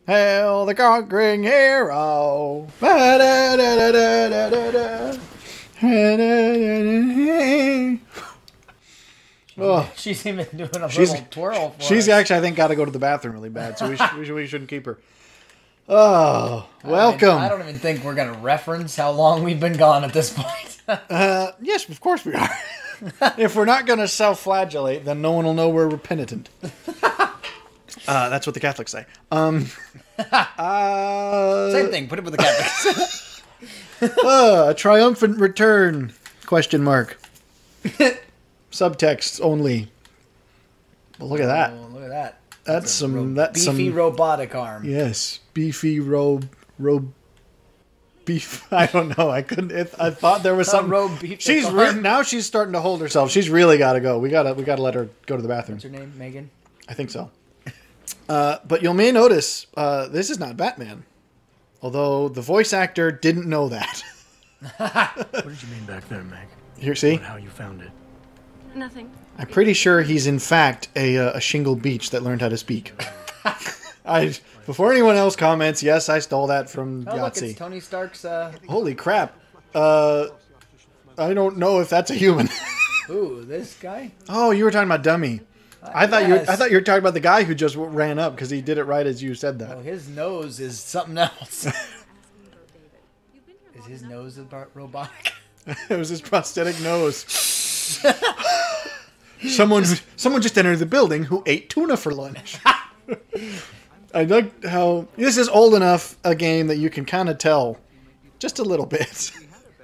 Hail the conquering hero. Ba-da-da-da-da-da-da. Oh. She's even doing a little twirl for She's us. actually, I think, got to go to the bathroom really bad, so we shouldn't keep her. Oh, welcome. I don't even think we're going to reference how long we've been gone at this point. Yes, of course we are. If we're not going to self-flagellate, then no one will know we're penitent. That's what the Catholics say. Same thing. Put it with the Catholics. A triumphant return? Question mark. Subtext only. Well, look at that. Oh, look at that. That's some beefy robotic arm. Yes, beefy beef. I don't know. I couldn't. I thought there was some. She's now she's starting to hold herself. She's really got to go. We gotta let her go to the bathroom. What's her name? Megan. I think so. But you may notice this is not Batman, although the voice actor didn't know that. What did you mean back there, Meg? Here, see? How you found it? Nothing. I'm pretty sure he's in fact a shingle beach that learned how to speak. Before anyone else comments, yes, I stole that from Yahtzee. Look, it's Tony Stark's. Holy crap! I don't know if that's a human. Ooh, this guy. Oh, you were talking about Dummy. I thought you were talking about the guy who just ran up because he did it right as you said that. Oh, his nose is something else. Is his nose robotic? It was his prosthetic nose. Someone just entered the building who ate tuna for lunch. I like how this is old enough a game that you can kind of tell just a little bit.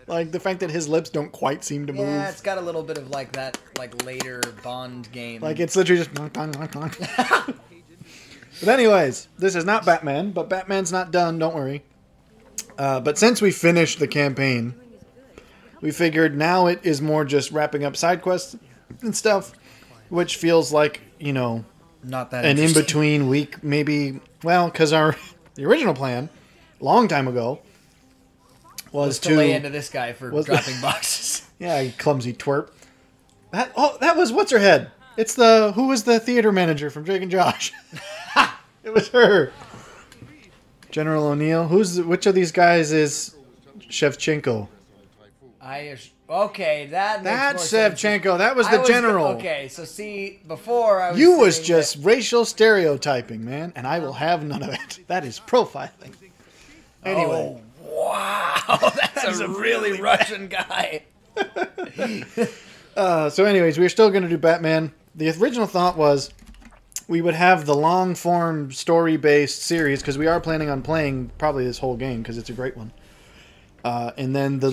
Like the fact that his lips don't quite seem to move. Yeah, it's got a little bit of like that, like later Bond game. Like it's literally just. But anyways, this is not Batman, but Batman's not done. Don't worry. But since we finished the campaign, we figured now it is more just wrapping up side quests and stuff, which feels like, not that an in-between week, maybe. Well, because the original plan, long time ago, was to lay into this guy for dropping boxes. Yeah, you clumsy twerp. That was what's her head? It's who was the theater manager from Drake and Josh? It was her. General O'Neill. Which of these guys is Shevchenko? Okay, that's Shevchenko. That was the general. Okay, so see, before I was You was just racial stereotyping, man, and I will have none of it. That is profiling. Anyway. Oh, wow, that's a really Russian guy. So anyways, we're still going to do Batman. The original thought was we would have the long-form story-based series, because we are planning on playing probably this whole game, because it's a great one. And then the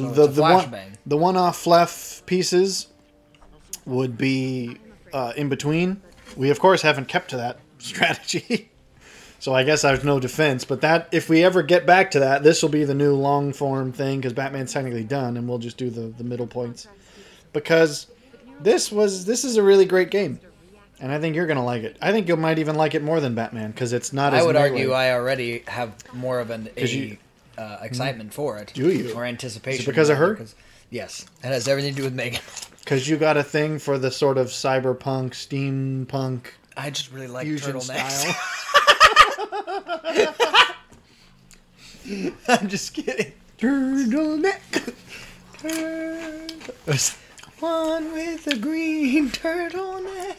one-off fluff pieces would be in between. We, of course, haven't kept to that strategy. So I guess there's no defense. But that, if we ever get back to that, this will be the new long-form thing, because Batman's technically done, and we'll just do the middle points. Because this is a really great game. And I think you're going to like it. I think you might even like it more than Batman, because it's not as... I would argue I already have more of an excitement for it. Do you? Or anticipation. Is it because of her? Yes. It has everything to do with Megan. Because you got a thing for the sort of cyberpunk, steampunk... I just really like fusion turtlenecks. style. I'm just kidding. Turtleneck. One with a green turtleneck.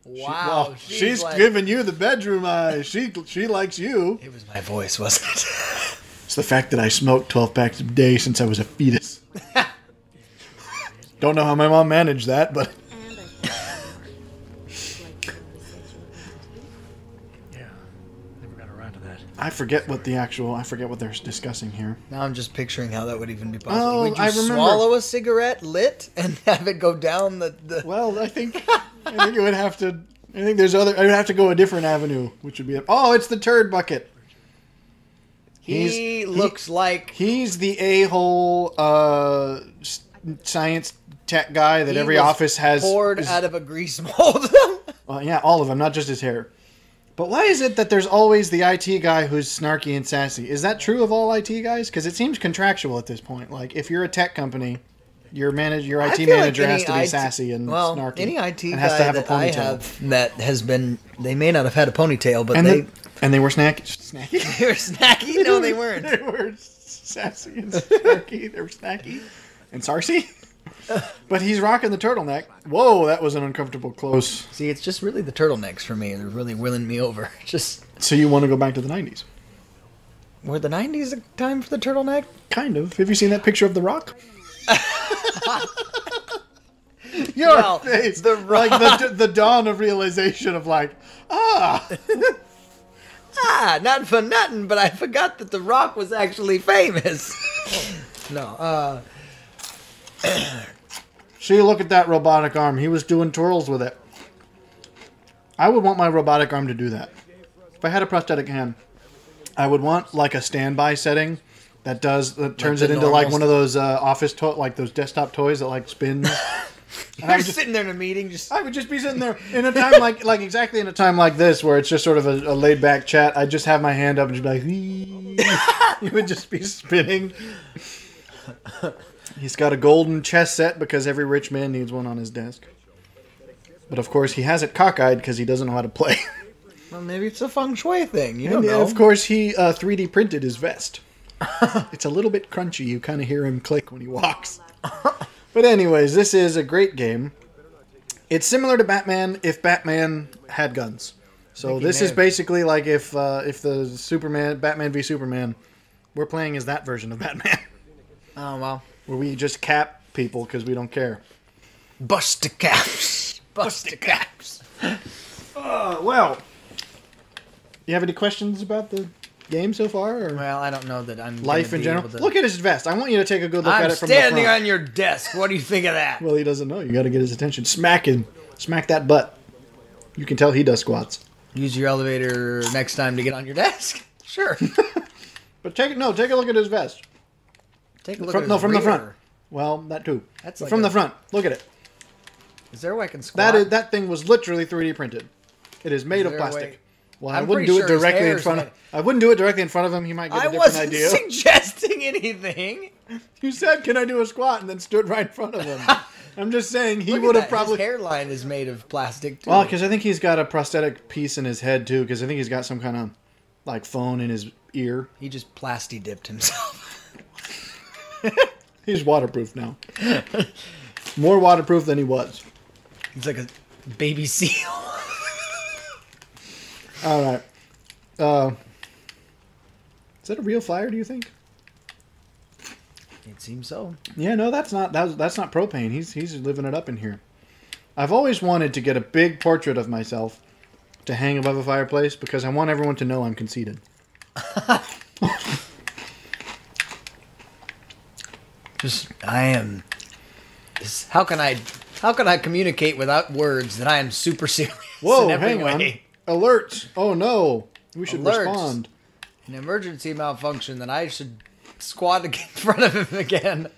Wow. She's giving you the bedroom eyes. She likes you. It was my voice, wasn't it? It's the fact that I smoked 12 packs a day since I was a fetus. Don't know how my mom managed that, but... I forget what they're discussing here. Now I'm just picturing how that would even be possible. Oh, would you swallow a cigarette lit and have it go down the... Well, I think it would have to... I think there's other... I would have to go a different avenue, which would be... Oh, it's the turd bucket. He looks like... He's the a-hole science tech guy that every office has... poured out of a grease mold. Well, yeah, all of them, not just his hair. But why is it that there's always the IT guy who's snarky and sassy? Is that true of all IT guys? Because it seems contractual at this point. Like, if you're a tech company, your IT manager has to be sassy and snarky. Any IT and guy has to have that a ponytail. I have met has been... They may not have had a ponytail, but And they were snacky. They were snacky? No, they weren't. They were sassy and snarky. They were snacky and sarcy. But he's rocking the turtleneck. Whoa, that was an uncomfortable close. See, it's just really the turtlenecks for me. They're really winning me over. Just So you want to go back to the 90s? were the 90s a time for the turtleneck? Kind of. Have you seen that picture of The Rock? Your Well, face. The Rock. Like the dawn of realization of like, Not for nothing, but I forgot that The Rock was actually famous. No, see, look at that robotic arm. He was doing twirls with it. I would want my robotic arm to do that. If I had a prosthetic hand, I would want like a standby setting that turns it into like one of those office like those desktop toys that like spins. And you're sitting there in a meeting, I would just be sitting there in a time like exactly in a time like this where it's just sort of a laid back chat. I'd just have my hand up and just be like, it would just be spinning. He's got a golden chess set because every rich man needs one on his desk. But of course, he has it cockeyed because he doesn't know how to play. Well, maybe it's a feng shui thing. You don't know. Of course, he 3D printed his vest. It's a little bit crunchy. You kind of hear him click when he walks. But anyways, this is a great game. It's similar to Batman if Batman had guns. So this is basically like if the Batman v Superman, we're playing as that version of Batman. Oh, well. Where we just cap people because we don't care. Bust the caps. Bust the caps. Well. You have any questions about the game so far? Or Well, I don't know that I'm life in general? Look at his vest. I want you to take a good look I'm at it from the front. standing on your desk. What do you think of that? Well, he doesn't know. You got to get his attention. Smack him. Smack that butt. You can tell he does squats. Use your elevator next time to get on your desk. Sure. But take a look at his vest. Take a look from the front. Well, that too. That's But like from the front. Look at it. Is there a way I can squat? That thing was literally 3D printed. It is made of there a plastic. way- Well, I I'm wouldn't pretty do it sure his directly in hair's front of. made- I wouldn't do it directly in front of him. He might get a I different wasn't idea. suggesting anything. You said, "Can I do a squat?" and then stood right in front of him. I'm just saying he would have probably. His hairline is made of plastic too. Well, because I think he's got a prosthetic piece in his head too. Because I think he's got some kind of like phone in his ear. He just plasti dipped himself. He's waterproof now. More waterproof than he was. He's like a baby seal. All right. Is that a real fire? Do you think? It seems so. Yeah, no, that's not propane. He's living it up in here. I've always wanted to get a big portrait of myself to hang above a fireplace because I want everyone to know I'm conceited. How can I communicate without words that I am super serious? Whoa, in every hang on. way? Alerts. Oh no. We should Alerts. respond. An emergency malfunction that I should squat in front of him again.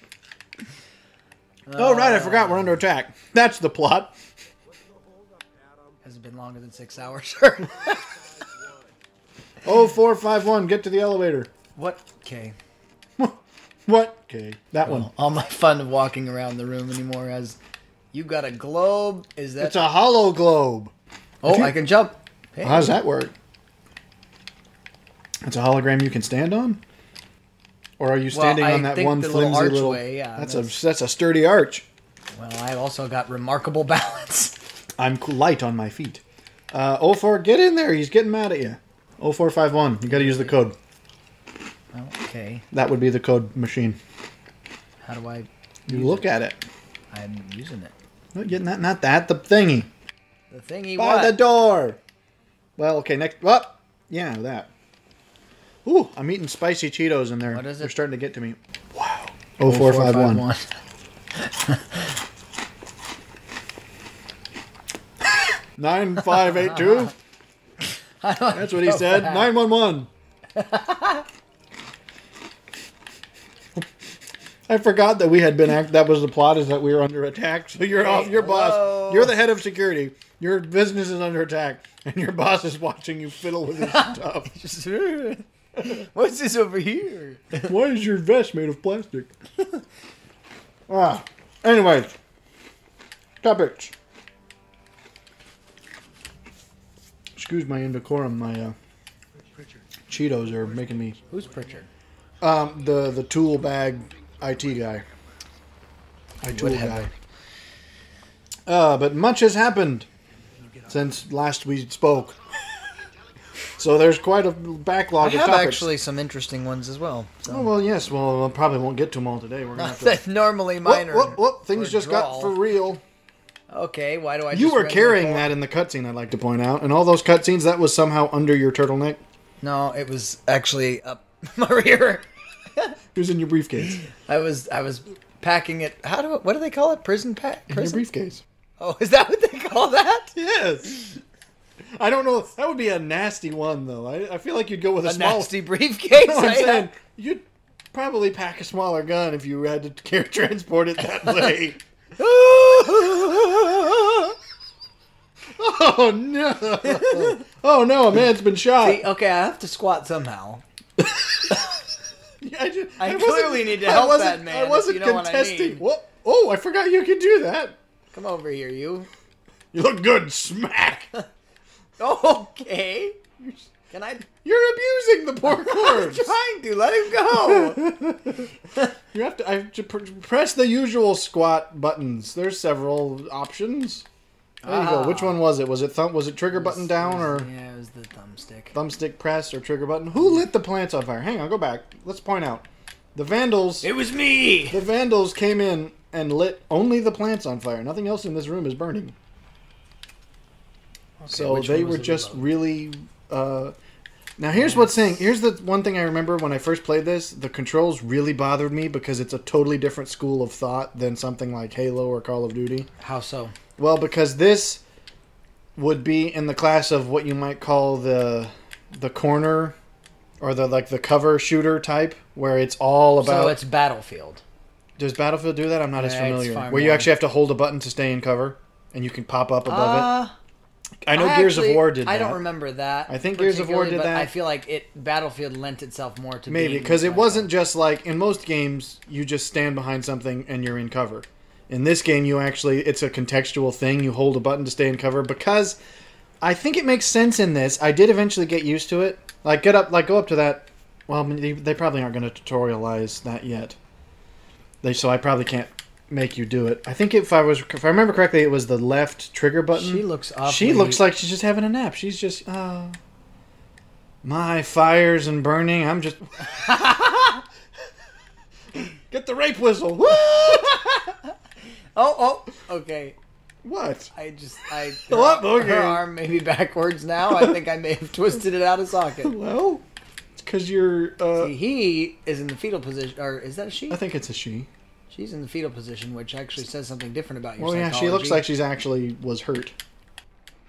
Oh right, I forgot we're under attack. That's the plot. Has it been longer than 6 hours? Sure. 0451, get to the elevator. What? Okay. What? Okay, that one. All my fun of walking around the room anymore as you got a globe. Is that? It's a hollow globe. Oh, I can jump. Hey. How does that work? It's a hologram you can stand on? Or are you standing on that one flimsy little archway? Yeah, that's a sturdy arch. Well, I also got remarkable balance. I'm light on my feet. 04, get in there. He's getting mad at you. 0451. You got to use the code. Okay. That would be the code machine. How do I? You look at it. I'm using it. Not getting that. Not that. The thingy. The thingy. By what? the door. Well, okay. Next. Up. Yeah, that. Ooh, I'm eating spicy Cheetos in there. What is it? They're starting to get to me. Wow. 0451. 9582. That's what he said. 911. I forgot that we had been that was the plot, is that we were under attack. So you're off your boss. You're the head of security. Your business is under attack, and your boss is watching you fiddle with his stuff. What's this over here? Why is your vest made of plastic? Anyways, topics. Excuse my indecorum. My Cheetos are making me... Who's Pritchard? The tool bag IT guy. Tool guy. But much has happened since last we spoke. So there's quite a backlog of topics. I have actually some interesting ones as well. So. Oh, well, yes. Well, we probably won't get to them all today. We're gonna have to... Normally mine are... Things just got for real. Okay, why do I You were carrying that in the cutscene, I'd like to point out. And all those cutscenes, that was somehow under your turtleneck? No, it was actually up my rear. It was in your briefcase. I was packing it... What do they call it? Prison pack? In your briefcase. Oh, is that what they call that? Yes. I don't know. That would be a nasty one, though. I feel like you'd go with a small... nasty briefcase? No, I'm saying, you'd probably pack a smaller gun if you had to transport it that way. Oh, no. Oh, no, a man's been shot. See, okay, I have to squat somehow. I clearly need to help that man. I wasn't contesting. What? Oh, I forgot you could do that. Come over here, you. You look good. Smack. Okay. Can I? You're abusing the poor corpse. I'm trying to. Let him go. You have to. I have to press the usual squat buttons. There's several options. There you go. Which one was it? Was it trigger button down or? Yeah, it was the thumbstick. Thumbstick press or trigger button. Who lit the plants on fire? Hang on, go back. Let's point out. The Vandals. It was me. The Vandals came in and lit only the plants on fire. Nothing else in this room is burning. Okay, so they were just really... Now here's what's saying. Here's the one thing I remember when I first played this. The controls really bothered me because it's a totally different school of thought than something like Halo or Call of Duty. How so? Well, because this would be in the class of what you might call the corner or the cover shooter type, where it's all about... So it's Battlefield. Does Battlefield do that? I'm not as familiar. Where more. you actually have to hold a button to stay in cover, and you can pop up above it. I know Gears of War did that. I don't remember that. I think Gears of War did that. I feel like Battlefield lent itself more to maybe because it wasn't just like in most games you just stand behind something and you're in cover. In this game, it's a contextual thing. You hold a button to stay in cover because I think it makes sense in this. I did eventually get used to it. Go up to that. Well, they probably aren't going to tutorialize that yet. So I probably can't make you do it. I think if I remember correctly, it was the left trigger button. She looks awfully... She looks like she's just having a nap. She's just, my fires and burning. I'm just... Get the rape whistle. Woo! Oh, okay. What? Her arm may be backwards now. I think I may have twisted it out of socket. Well, it's because you're... See, he is in the fetal position. Or is that a she? I think it's a she. She's in the fetal position, which actually says something different about your psychology. psychology. Yeah, she looks like she's actually was hurt.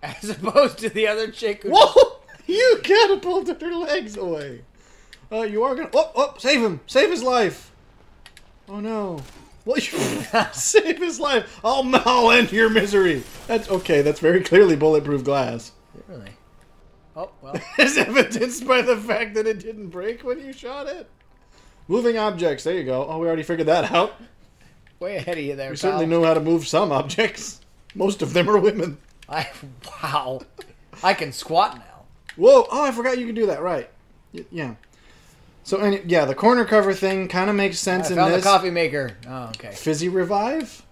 As opposed to the other chick who... Whoa! You catapulted her legs away. You are gonna... Oh, save him! Save his life! Oh, no. Well, save his life! I'll end your misery! That's okay, that's very clearly bulletproof glass. Really? Oh, well. As evidenced by the fact that it didn't break when you shot it. Moving objects, there you go. Oh, we already figured that out. Way ahead of you there, We certainly know how to move some objects. Most of them are women. Wow. I can squat now. Whoa! Oh, I forgot you can do that, right. Yeah. So, the corner cover thing kind of makes sense in this. I found the coffee maker. Oh, okay. Fizzy revive?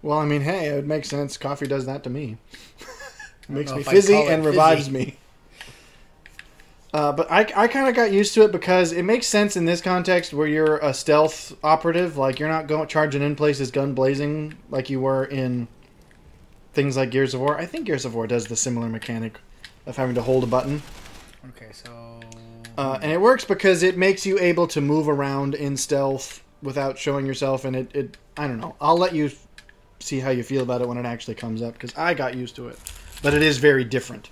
Well, I mean, hey, it would make sense. Coffee does that to me. It makes me fizzy and revives me. But I kind of got used to it because it makes sense in this context where you're a stealth operative. Like, you're not charging in places gun blazing like you were in things like Gears of War. I think Gears of War does the similar mechanic of having to hold a button. Okay, so... and it works because it makes you able to move around in stealth without showing yourself. And it I don't know. I'll let you see how you feel about it when it actually comes up because I got used to it. But it is very different.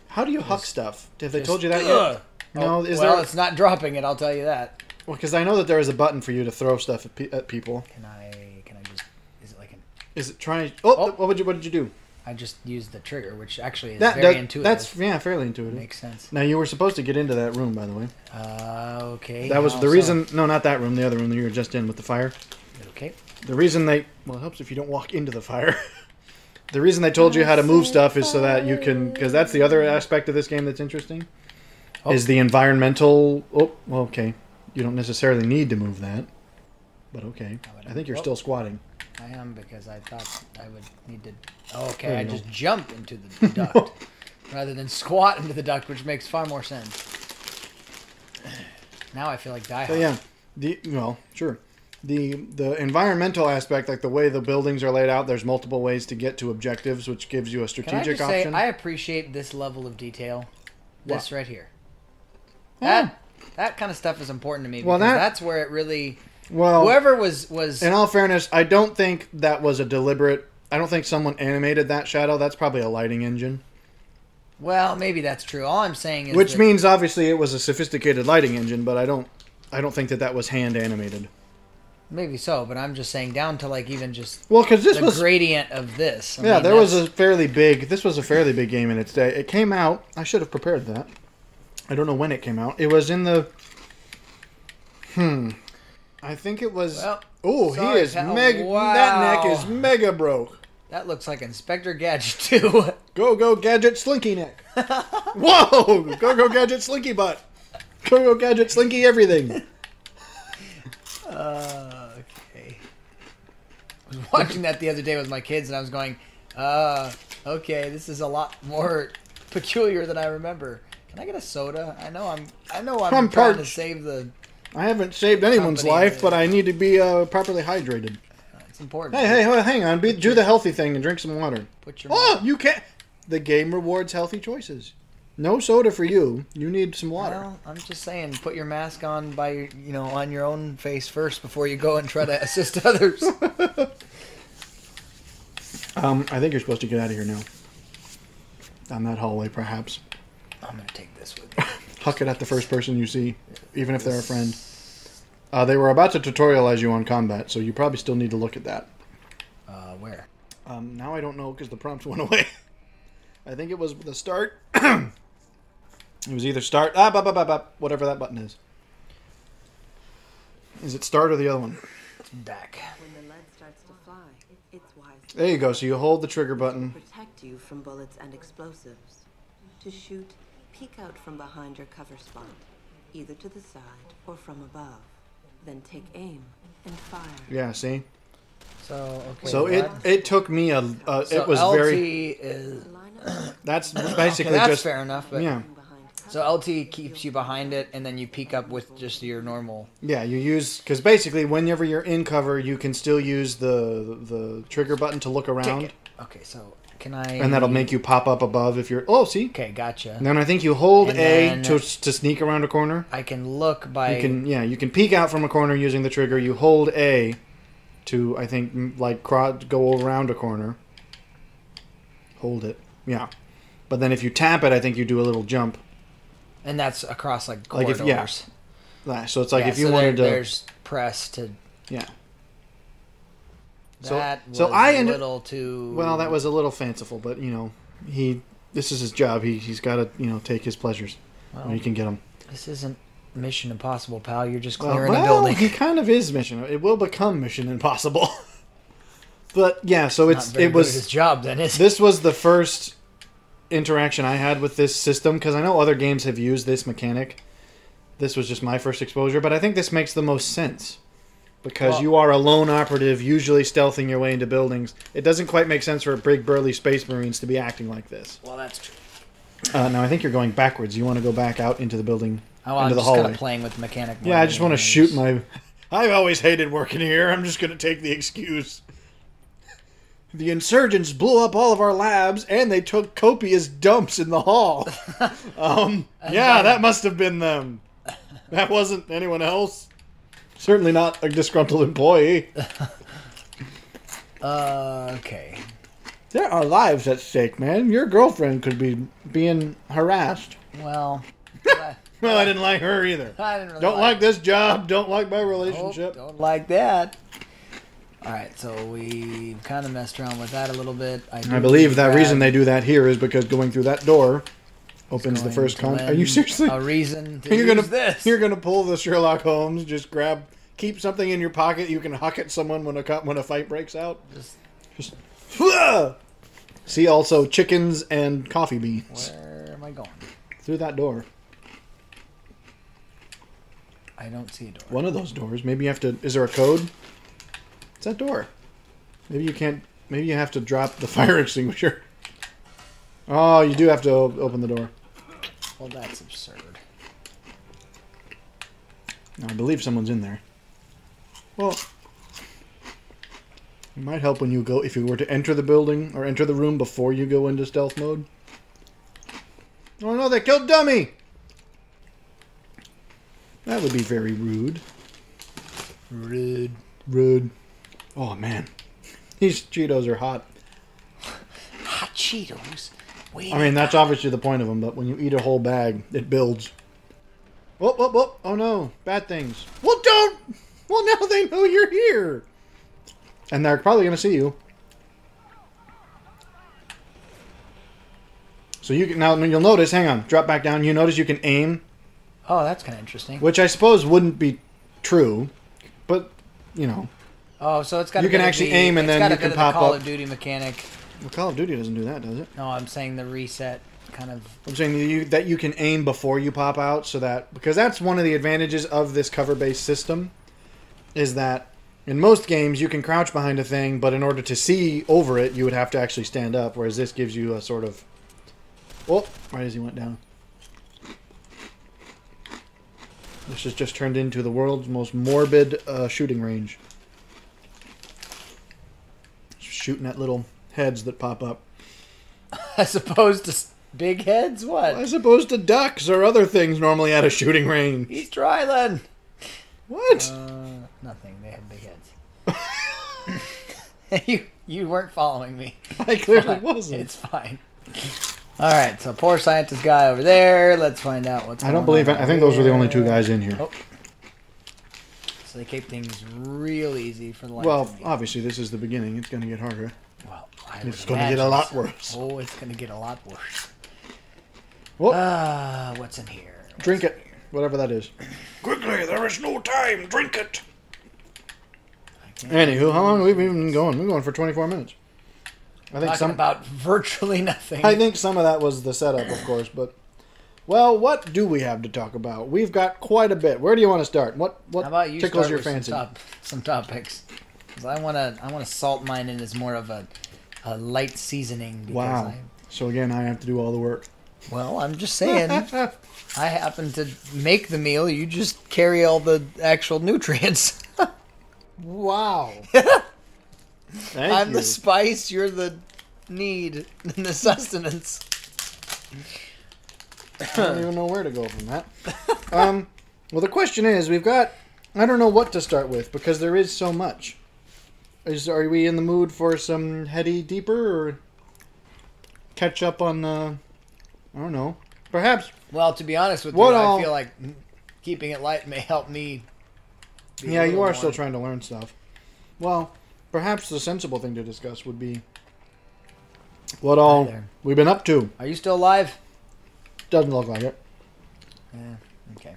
How do you huck stuff? Have they told you that yet? No, it's not dropping it. I'll tell you that. Well, because I know that there is a button for you to throw stuff at people. Can I just? Is it like an? Is it trying? Oh, what did you do? I just used the trigger, which actually is very intuitive. That's fairly intuitive. Makes sense. Now you were supposed to get into that room, by the way. Okay. That was the reason. No, not that room. The other room that you were just in with the fire. Okay. The reason it helps if you don't walk into the fire. The reason they told you how to move stuff is so that you can, because that's the other aspect of this game that's interesting. is the environmental... Oh, well, okay. You don't necessarily need to move that. But okay. I think you're still squatting. I am, because I thought I would need to... Oh, okay, There I you go. just jump into the duct rather than squat into the duct, which makes far more sense. Now I feel like Die So Hard. yeah, well, sure. The environmental aspect, like the way the buildings are laid out, there's multiple ways to get to objectives, which gives you a Can I strategic just say, option. I appreciate this level of detail. This What? right here. Oh. That kind of stuff is important to me, Well, because that- that's where it really... Well, Whoever was in all fairness, I don't think that was a deliberate... I don't think someone animated that shadow. That's probably a lighting engine. well, maybe that's true. All I'm saying is Which that, means, obviously, it was a sophisticated lighting engine, but I don't think that was hand animated. maybe so, but I'm just saying down to like even just Well, because this the was... gradient of this. I Yeah, mean, there was that's- a fairly big... This was a fairly big game in its day. It came out... I should have prepared that. I don't know when it came out. It was in the... I think it was... Well, oh, he sorry, is pal. mega... Wow. That neck is mega broke. That looks like Inspector Gadget 2. Go, Gadget, Slinky neck. Whoa! Go, Gadget, Slinky butt. Go, Gadget, Slinky everything. Okay. I was watching that the other day with my kids, and I was going, okay, this is a lot more peculiar than I remember. Can I get a soda? I know I'm I'm trying to parched. save the... I haven't saved anyone's Company, life, but I need to be properly hydrated. It's important. Hey, hang on. Do the healthy thing and drink some water. Put your... Oh, you can't. The game rewards healthy choices. No soda for you. You need some water. Well, I'm just saying, put your mask on on your own face first before you go and try to assist others. I think you're supposed to get out of here now. Down that hallway, perhaps. I'm gonna take this with me. Huck it at the first person you see, even if they're a friend. They were about to tutorialize you on combat, so you probably still need to look at that. Where? Now I don't know because the prompts went away. I think it was the start. It was either start, whatever that button is. Is it start or the other one? It's back. When the lead starts to fly, it's wise There you go. So you hold the trigger button. to protect you from bullets and explosives. To shoot, peek out from behind your cover spot, either to the side or from above. Then take aim and fire. Yeah, see? So okay. So it took me So it was LT very... is Line up That's okay, basically that's just... fair enough. But Yeah. behind cover. So LT keeps you behind it, and then you peek up with just your normal. Yeah, you use... Because basically, whenever you're in cover, you can still use the trigger button to look around. Ticket. Okay, so can I? And that'll make you pop up above if you're... Oh, see? Okay, gotcha. And then I think you hold And A then- to sneak around a corner. I can look by. You can peek out from a corner using the trigger. You hold A to, I think, like go around a corner. Hold it. Yeah. But then if you tap it, I think you do a little jump. And that's across like Like corridors. if So it's like Yeah, if you so wanted to... there's press to. Yeah. That So was I a ended- little too. Well, that was a little fanciful, but, this is his job. He's got to, take his pleasures Well, when he can get them. this isn't Mission Impossible, pal. You're just clearing a Well, building. he kind of is Mission. It will become Mission Impossible. But yeah, so Not very good at his job then, is it? this was the first interaction I had with this system because I know other games have used this mechanic. This was just my first exposure, but I think this makes the most sense because Well- you are a lone operative, usually stealthing your way into buildings. It doesn't quite make sense for big burly space marines to be acting like this. Well, that's true. Now I think you're going backwards. You want to go back out into the building, Oh, I'm into the just kind hallway. of playing with the mechanic. Yeah, I just want to shoot my... I've always hated working here. I'm just going to take the excuse. The insurgents blew up all of our labs, and they took copious dumps in the hall. Yeah, that must have been them. That wasn't anyone else. Certainly not a disgruntled employee. Okay. There are lives at stake, man. Your girlfriend could be being harassed. Well. Well, I didn't like her either. I didn't really Don't like this job. Don't like my Nope, relationship. don't like that. All right, so we kind of messed around with that a little bit. I do believe that grab- reason they do that here is because going through that door opens the going first to con. lend Are you seriously? a reason to You're use gonna this? You're gonna pull the Sherlock Holmes. Just keep something in your pocket. You can huck at someone when a fight breaks out. Just see also chickens and coffee beans Where am I going? through that door. I don't see a door. One of those doors. Maybe you have to... Is there a code? It's that door. Maybe you can't... Maybe you have to drop the fire extinguisher. Oh, you do have to open the door. Well, that's absurd. I believe someone's in there. Well... It might help when you go... If you were to enter the building or enter the room before you go into stealth mode. Oh no, they killed Dummy! That would be very rude. Rude. Rude. Oh man. These Cheetos are hot. Hot Cheetos? Wait. I mean, that's obviously the point of them, but when you eat a whole bag, it builds. Whoop, whoop, whoop. Oh no. Bad things. Well, don't! Well, now they know you're here! And they're probably going to see you. So you can... Now, you'll notice... Hang on. Drop back down. You notice you can aim. Oh, that's kind of interesting. Which I suppose wouldn't be true. But, you know... Oh, so it's got. You can actually aim and then you can pop Call up. of Duty mechanic. Well, Call of Duty doesn't do that, does it? No, I'm saying the reset kind of. I'm saying that you can aim before you pop out, so that because that's one of the advantages of this cover-based system, is that in most games you can crouch behind a thing, but in order to see over it, you would have to actually stand up. Whereas this gives you a sort of. Oh, right as he went down. This has just turned into the world's most morbid shooting range. Shooting at little heads that pop up. As opposed to big heads? What? As opposed to ducks or other things normally at a shooting range. He's Dryland. What? Nothing. They have big heads. You weren't following me. I clearly wasn't. It's fine. All right, so poor scientist guy over there. Let's find out what's going on. I think those were the only two guys in here. Oh. So they keep things real easy for the life Well, of me. obviously this is the beginning. It's going to get harder. Well, It's going to get a lot worse. Oh, it's going to get a lot worse. Whoa. What's in here? Drink it. Whatever that is. Quickly, there is no time. Drink it. Anywho, how long have we been going? We're going for 24 minutes. I think Talking about virtually nothing. I think some of that was the setup, of course, but... Well, what do we have to talk about? We've got quite a bit. Where do you want to start? What How about you tickles start your with fancy? some topics? Because I want to salt mine in as more of a light seasoning. Because Wow. So again, I have to do all the work. Well, I'm just saying. I happen to make the meal. You just carry all the actual nutrients. Wow. Thank I'm you. the spice. You're the need and the sustenance. I don't even know where to go from that. Well, the question is, we've got... I don't know what to start with, because there is so much. Are we in the mood for some heady deeper, or catch up on... I don't know. Perhaps... Well, to be honest with What you, all- I feel like keeping it light may help me. Be Yeah, a you little are more- still trying to learn stuff. Well, perhaps the sensible thing to discuss would be... What all there. we've been up to. Are you still alive? Doesn't look like it. Yeah. Okay.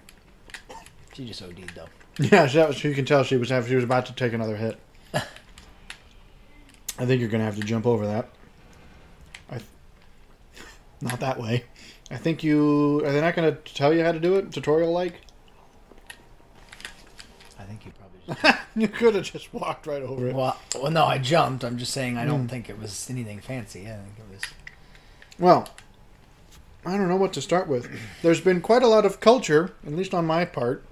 She just OD'd though. Yeah, you can tell she was about to take another hit. I think you're going to have to jump over that. Not that way. I think you... Are they not going to tell you how to do it? Tutorial-like? I think you probably. You could have just walked right over it. Well, no, I jumped. I'm just saying I don't think it was anything fancy. I think it was. Well, I don't know what to start with. There's been quite a lot of culture, at least on my part.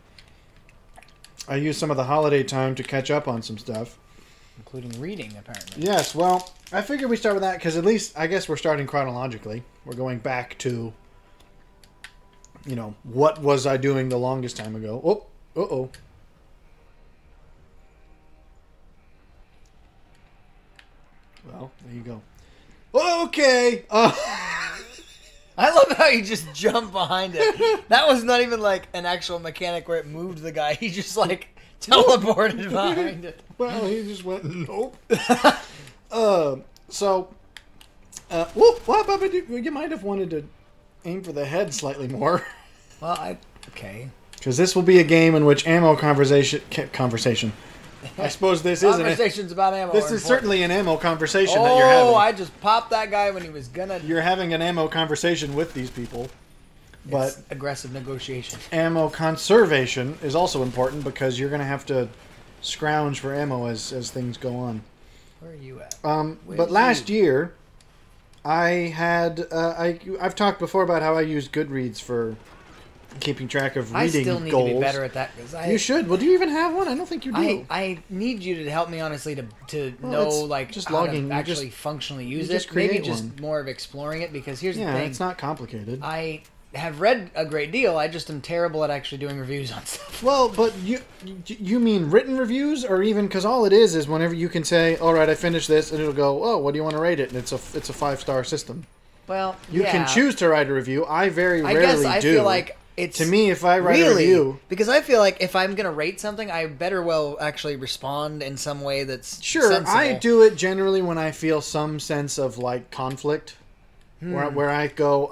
I used some of the holiday time to catch up on some stuff. Including reading, apparently. Yes, well, I figured we start with that because at least I guess we're starting chronologically. We're going back to, you know, what was I doing the longest time ago? Oh, uh-oh. Well, there you go. Okay. I love how you just jump behind it. That was not even like an actual mechanic where it moved the guy. He just like teleported behind it. Well, he just went, nope. You might have wanted to aim for the head slightly more. Well, okay. Because this will be a game in which ammo conversation. I suppose this is Conversations about ammo. This is certainly an ammo conversation that you're having. Oh, I just popped that guy when he was gonna. You're having an ammo conversation with these people. But It's aggressive negotiation. ammo conservation is also important because you're going to have to scrounge for ammo as things go on. Where are you at? But last year, I had I've talked before about how I used Goodreads for keeping track of reading I still need goals. to be better at that. You should. Well, do you even have one? I don't think you do. I need you to help me honestly to Well, know it's like just how logging. to You actually just- functionally use just it. Maybe create just one. more of exploring it because here's the Yeah, thing. it's not complicated. I have read a great deal. I just am terrible at actually doing reviews on stuff. Well, but you mean written reviews, or even because all it is whenever you can say, "All right, I finished this," and it'll go, "Oh, what do you want to rate it?" And it's a 5-star system. Well, You can choose to write a review. I very I rarely guess I do. feel like it's To me, if I write a really review, because I feel like if I'm gonna rate something, I better well actually respond in some way that's sure, sensible. I do it generally when I feel some sense of like conflict, where I go,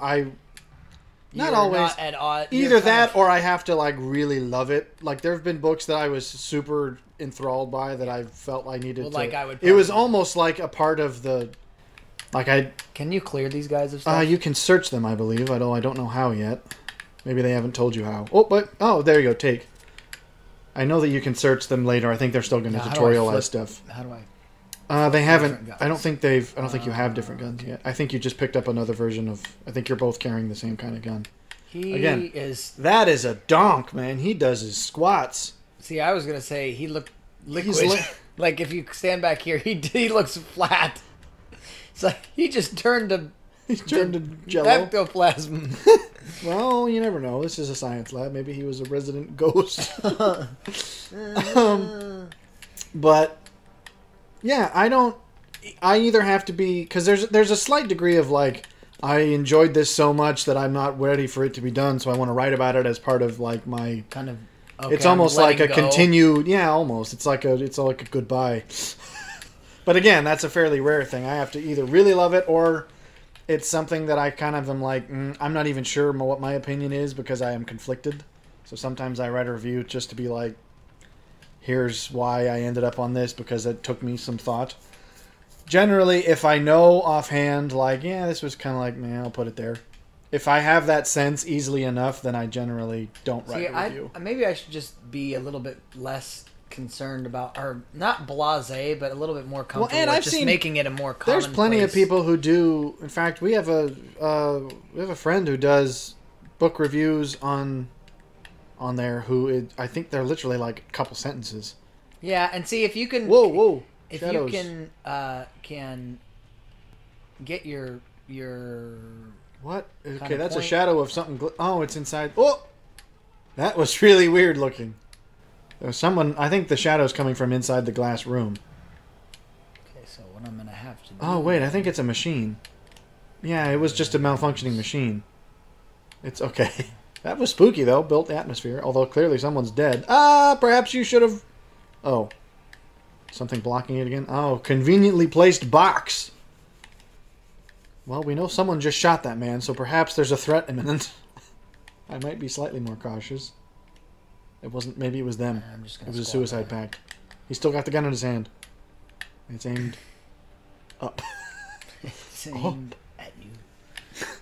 not You're always. not at odds. Either that, or I have to like really love it. Like there have been books that I was super enthralled by that I felt I needed Well, to. like I would it was probably- almost like a part of the. Like Can you clear these guys of stuff? you can search them, I believe. Although I don't know how yet. Maybe they haven't told you how. Oh, there you go. Take. I know that you can search them later. I think they're still going to Now, how do I tutorialize flip- stuff. How do I? They haven't. different guns? I don't think you have different guns yet. I think you just picked up another version of. I think you're both carrying the same kind of gun. He Again. is. That is a donk, man. He does his squats. See, I was gonna say he looked liquid. He's like if you stand back here, he looks flat. It's like he just turned to He's turned to jello. ectoplasm. Well, you never know. This is a science lab. Maybe he was a resident ghost. But yeah, I either have to be, because there's a slight degree of like, I enjoyed this so much that I'm not ready for it to be done, so I want to write about it as part of like my. kind of. Okay, It's almost I'm like a letting go. continued. Yeah, almost. It's like a goodbye. But again, that's a fairly rare thing. I have to either really love it or it's something that I kind of am like, I'm not even sure what my opinion is because I am conflicted. So sometimes I write a review just to be like, here's why I ended up on this because it took me some thought. Generally, if I know offhand, like, yeah, this was kind of like, man, I'll put it there. If I have that sense easily enough, then I generally don't write a review. Maybe I should just be a little bit less concerned about, or not blasé, but a little bit more comfortable and with I've just seen- making it a more common There's plenty of people who do. In fact, we have a friend who does book reviews on there. I think they're literally like a couple sentences. Yeah, and see if you can. Whoa! If Shadows. you can get your What? Okay, Kinda that's a point. shadow of something. Oh, it's inside. Oh, that was really weird looking. There was someone. I think the shadow's coming from inside the glass room. Okay, so what I'm gonna have to do. Oh wait, I think it's a machine. Yeah, it was just a malfunctioning machine. It's okay. That was spooky though. Built atmosphere. Although clearly someone's dead. Perhaps you should have. Oh, something blocking it again. Oh, conveniently placed box. Well, we know someone just shot that man, so perhaps there's a threat imminent. I might be slightly more cautious. It wasn't. Maybe it was them. I'm just It gonna was a squat suicide there. pact. He's still got the gun in his hand. It's aimed up. It's aimed at you.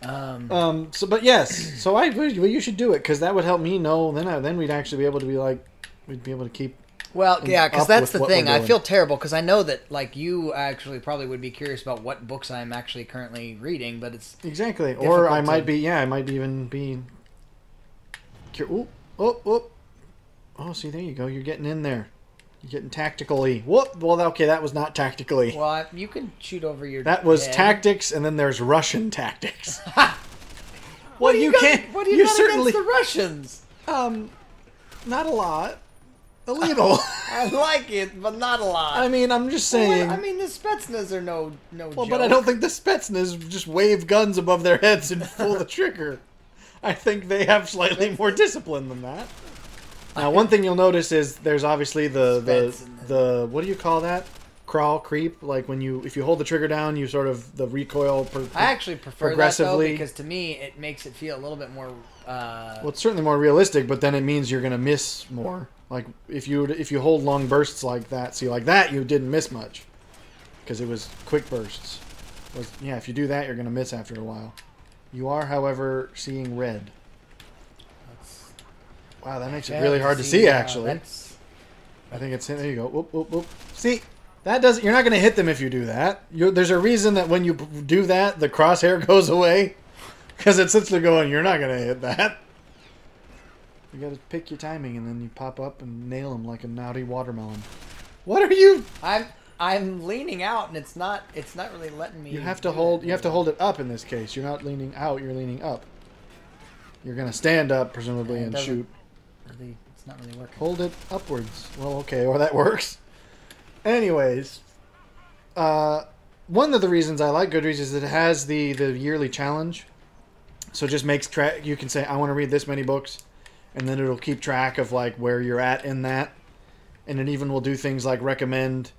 But yes. So you should do it because that would help me know. Then we'd actually be able to be like, we'd be able to keep. Well, yeah, because up that's with the what thing. we're I doing. feel terrible because I know that like you actually probably would be curious about what books I'm actually currently reading, but it's Exactly. Or difficult I might to- be. Yeah, I might even be. Oh, see, there you go. You're getting in there. You're getting tactically. Whoop. Well, okay, that was not tactically. well, you can shoot over your. That was head. tactics, and then there's Russian tactics. What do you got? can't. What do you got certainly against the Russians? not a lot. A little. I like it, but not a lot. I mean, I'm just Well, saying. I mean, the Spetsnaz are no Well, joke. but I don't think the Spetsnaz just wave guns above their heads and pull the trigger. I think they have slightly more discipline than that. Now, one thing you'll notice is there's obviously the what do you call that? Crawl, creep. Like when if you hold the trigger down, you sort of the recoil. I actually prefer that though progressively. because to me it makes it feel a little bit more. Well, it's certainly more realistic, but then it means you're going to miss more. Like if you hold long bursts like that, see like that, you didn't miss much because it was quick bursts. If you do that, you're going to miss after a while. You are, however, seeing red. Wow, that makes it Yeah, really you hard to see, actually. that's- I think it's... There you go. Whoop, whoop, whoop. See, that doesn't... You're not going to hit them if you do that. There's a reason that when you do that, the crosshair goes away. Because it sits there going, you're not going to hit that. You got to pick your timing, and then you pop up and nail them like a naughty watermelon. What are you... I'm leaning out, and it's not really letting me. You have to hold it up in this case. You're not leaning out, you're leaning up. You're going to stand up, presumably, and shoot. Really, it's not really working. Hold it upwards. Well, okay, or that works. Anyways, one of the reasons I like Goodreads is that it has the yearly challenge. So it just makes track. You can say, I want to read this many books, and then it'll keep track of like where you're at in that. And it even will do things like recommend,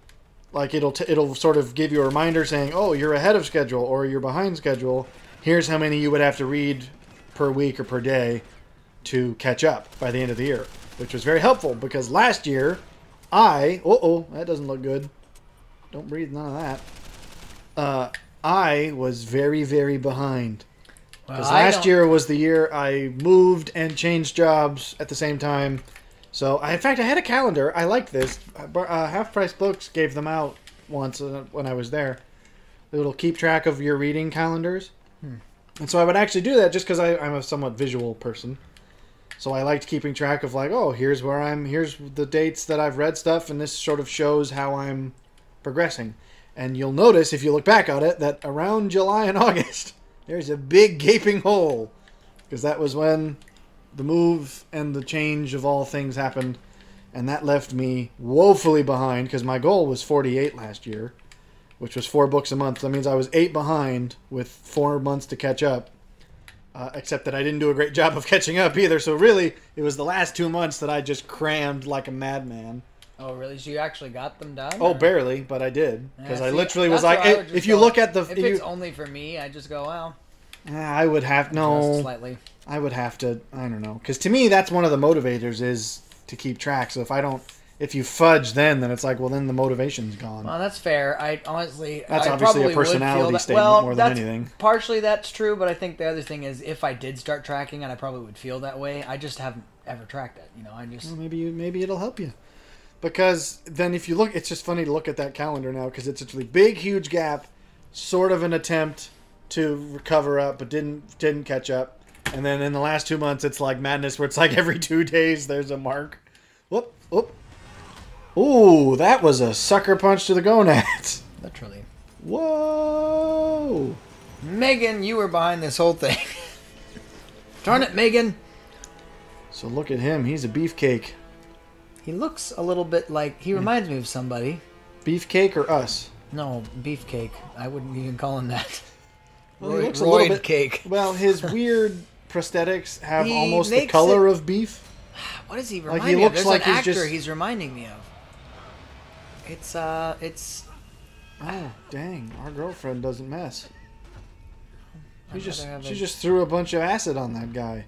like it'll sort of give you a reminder saying, oh, you're ahead of schedule or you're behind schedule. Here's how many you would have to read per week or per day to catch up by the end of the year, which was very helpful because last year that doesn't look good. Don't breathe none of that. I was very, very behind. Because last year was the year I moved and changed jobs at the same time. So, in fact, I had a calendar. I liked this. Half Price Books gave them out once when I was there. It'll keep track of your reading calendars. And so I would actually do that just because I'm a somewhat visual person. So I liked keeping track of like, oh, here's the dates that I've read stuff, and this sort of shows how I'm progressing. And you'll notice, if you look back at it, that around July and August, there's a big gaping hole. Because that was when the move and the change of all things happened. And that left me woefully behind, because my goal was 48 last year, which was 4 books a month. That means I was 8 behind with 4 months to catch up. Except that I didn't do a great job of catching up either. So really, it was the last 2 months that I just crammed like a madman. Oh, really? So you actually got them done? Oh, or? Barely, but I did. Because Yeah, I see, literally that's was like, where I would just if you go, look at the... If it's only for me, I just go, well... I would have... Just No. slightly. I would have to... I don't know. Because to me, that's one of the motivators is to keep track. So if I don't... If you fudge then it's like, well, then the motivation's gone. Well, that's fair. I honestly... That's I obviously probably a personality would feel that, statement well, more than that's, anything. Partially that's true, but I think the other thing is if I did start tracking it, I probably would feel that way. I just haven't ever tracked it. You know, I just... Well, maybe it'll help you. Because then if you look... It's just funny to look at that calendar now because it's a really big, huge gap. Sort of an attempt to cover up, but didn't catch up. And then in the last 2 months, it's like madness where it's like every 2 days there's a mark. Whoop, whoop. Ooh, that was a sucker punch to the gonads. Literally. Whoa. Megan, you were behind this whole thing. Darn it, Megan. So look at him. He's a beefcake. He looks a little bit like... He reminds me of somebody. Beefcake or us? No, beefcake. I wouldn't even call him that. Well, he looks a little bit... cake. Well, his weird prosthetics have He almost the makes color of beef. What does he Like, remind he me of? looks There's like an he's actor just- he's reminding me of. It's... Oh, dang. Our girlfriend doesn't mess. I'd rather have She a- just threw a bunch of acid on that guy.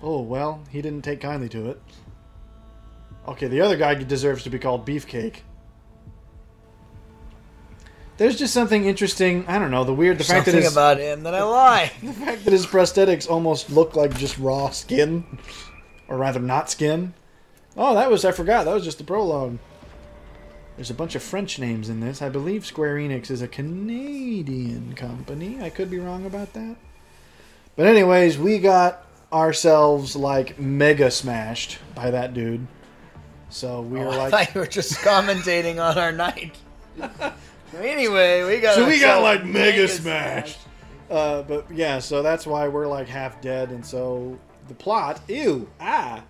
Oh, well, he didn't take kindly to it. Okay, the other guy deserves to be called Beefcake. There's just something interesting. I don't know. The fact that Something his about him that I lie. the fact that his prosthetics almost look like just raw skin, or rather not skin. Oh, I forgot. That was just the prologue. There's a bunch of French names in this. I believe Square Enix is a Canadian company. I could be wrong about that. But anyways, we got ourselves like mega smashed by that dude. So we were I like, thought you were just commentating on our night. Anyway, we got like mega smashed. But yeah, so that's why we're like half dead. And so the plot, I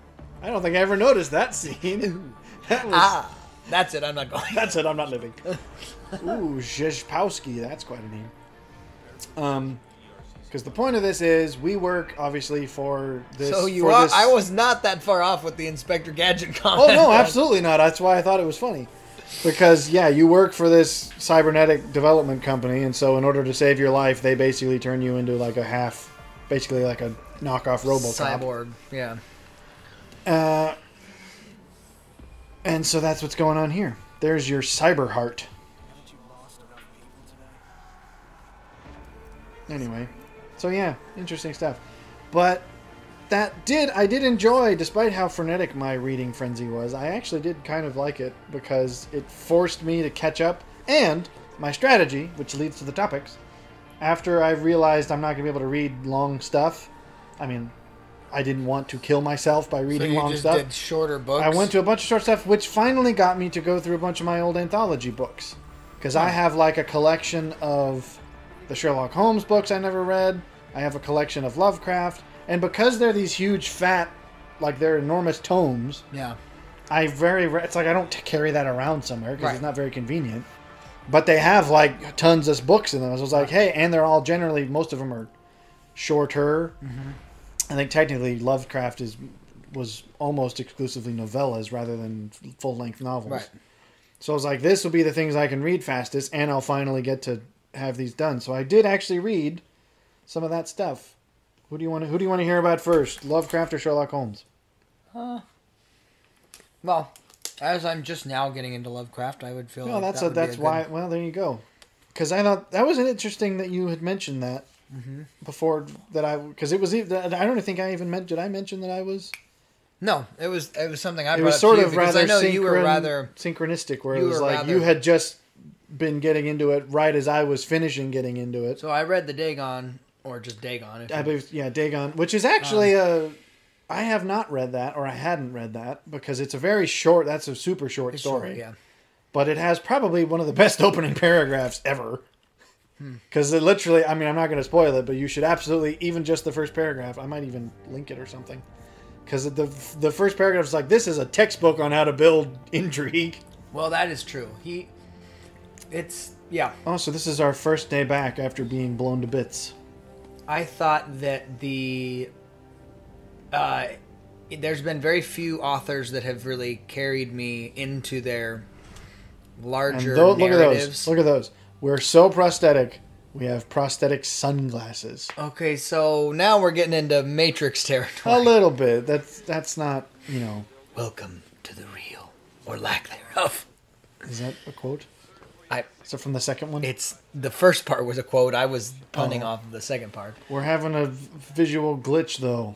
don't think I ever noticed that scene. That was, that's it. I'm not going. That's it. I'm not living. Ooh, Zhezpowski. That's quite a name. Because the point of this is we work obviously for this. So you for are. this- I was not that far off with the Inspector Gadget comment. Oh no, absolutely not. That's why I thought it was funny. Because yeah, you work for this cybernetic development company, and so in order to save your life, they basically turn you into like basically like a knockoff RoboCop. Cyborg. Yeah. And so that's what's going on here. There's your cyber heart. Anyway, so yeah, interesting stuff. But I did enjoy, despite how frenetic my reading frenzy was, I actually did kind of like it because it forced me to catch up, and my strategy, which leads to the topics, after I realized I'm not going to be able to read long stuff, I mean, I didn't want to kill myself by reading long stuff. So you just did shorter books? I went to a bunch of short stuff, which finally got me to go through a bunch of my old anthology books. Because I have like a collection of the Sherlock Holmes books I never read. I have a collection of Lovecraft. And because they're these huge, fat, like they're enormous tomes, yeah, it's like I don't carry that around somewhere because it's not very convenient. But they have like tons of books in them. So I was like, hey, and they're all generally, most of them are shorter. Mm-hmm. I think technically Lovecraft was almost exclusively novellas rather than full-length novels. Right. So I was like, this will be the things I can read fastest, and I'll finally get to have these done. So I did actually read some of that stuff. Who do you want to hear about first, Lovecraft or Sherlock Holmes? Well, as I'm just now getting into Lovecraft, I would feel. Well, like that's why. Well, there you go. Because I thought that was interesting that you had mentioned that before because it was. I don't think I even did I mention that I was. No, it was something I brought up to you. It was sort of rather I know you were rather synchronistic, where it was like you had just been getting into it right as I was finishing getting into it. So I read the Dagon. Or just Dagon. I believe, Dagon, which is actually I have not read that, or I hadn't read that, because it's a very short, that's a super short story. Short, yeah. But it has probably one of the best opening paragraphs ever. Because it literally, I mean, I'm not going to spoil it, but you should absolutely, even just the first paragraph, I might even link it or something. Because the first paragraph is like, this is a textbook on how to build intrigue. Well, that is true. Yeah. Oh, so this is our first day back after being blown to bits. I thought that there's been very few authors that have really carried me into their larger narratives. Look at those. We're so prosthetic. We have prosthetic sunglasses. Okay, so now we're getting into Matrix territory. A little bit. That's not, Welcome to the real, or lack thereof. Is that a quote? Is it from the second one? It's the first part was a quote. I was punning off of the second part. We're having a visual glitch, though.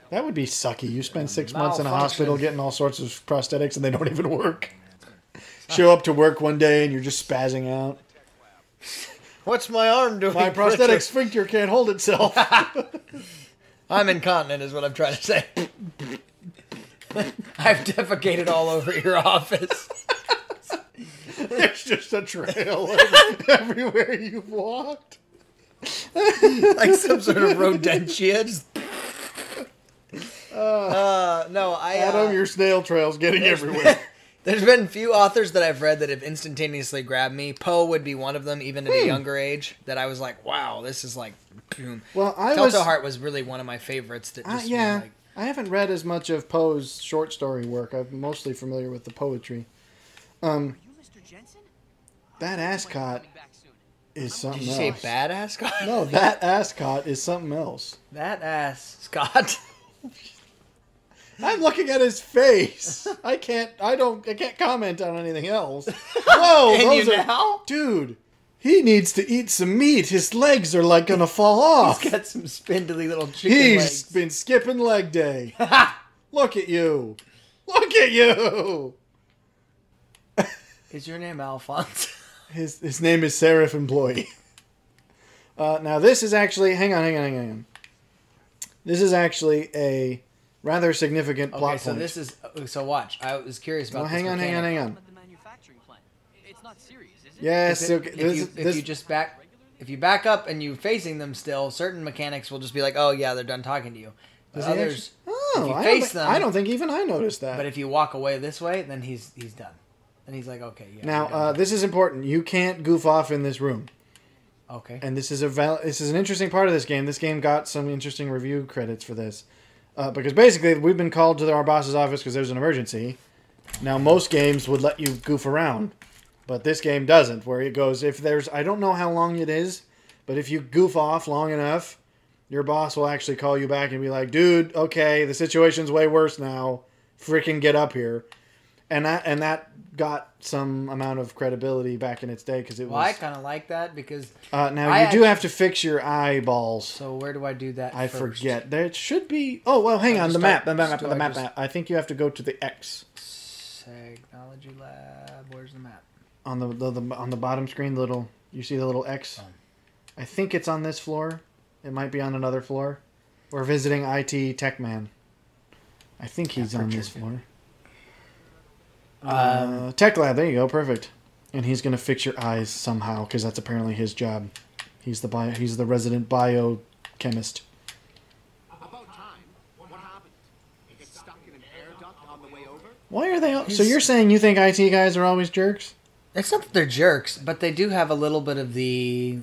That would be sucky. You spend 6 months in a hospital getting all sorts of prosthetics and they don't even work. Show up to work one day and you're just spazzing out. What's my arm doing? My prosthetic sphincter can't hold itself. I'm incontinent is what I'm trying to say. I've defecated all over your office. There's just a trail everywhere you've walked. Like some sort of rodentia. Just... Adam, your snail trail's getting everywhere. There's been few authors that I've read that have instantaneously grabbed me. Poe would be one of them, even at a younger age, that I was like, wow, this is like... Boom. Well, Telltale Heart was really one of my favorites. That just I haven't read as much of Poe's short story work. I'm mostly familiar with the poetry. That ascot is something else. Did you say bad ascot? No, that ascot is something else. That ascot. I'm looking at his face. I can't comment on anything else. Whoa, Can you now? Dude, he needs to eat some meat. His legs are like gonna fall off. He's got some spindly little chicken legs. He's been skipping leg day. Look at you. Look at you. Is your name Alphonse? His name is Seraph Employee. Now this is actually... Hang on. This is actually a rather significant plot so point. this is... So watch. I was curious about hang on. It's not serious, is it? Yes. If you back up and you're facing them still, certain mechanics will just be like, oh yeah, they're done talking to you. But others... if you face them... I don't think even I noticed that. But if you walk away this way, then he's done. And he's like, okay, yeah. Now, this is important. You can't goof off in this room. Okay. And this is an interesting part of this game. This game got some interesting review credits for this. Because basically, we've been called to our boss's office because there's an emergency. Now, most games would let you goof around. But this game doesn't, where it goes, I don't know how long it is, but if you goof off long enough, your boss will actually call you back and be like, dude, okay, the situation's way worse now. Freaking get up here. And that got some amount of credibility back in its day because it was. Well, I kind of like that because. Now you do have to fix your eyeballs. So where do I do that? I first? forget. There should be. Oh well, hang on. The map. I think you have to go to the X. Technology lab. Where's the map? On the bottom screen, you see the little X. Oh. I think it's on this floor. It might be on another floor. We're visiting IT Tech Man. I think he's on this floor. Tech Lab. There you go. Perfect. And he's gonna fix your eyes somehow because that's apparently his job. He's the resident biochemist. About time. What happened? You get stuck in an air duct on the way over? Why are they? So you're saying you think IT guys are always jerks? It's not that they're jerks, but they do have a little bit of the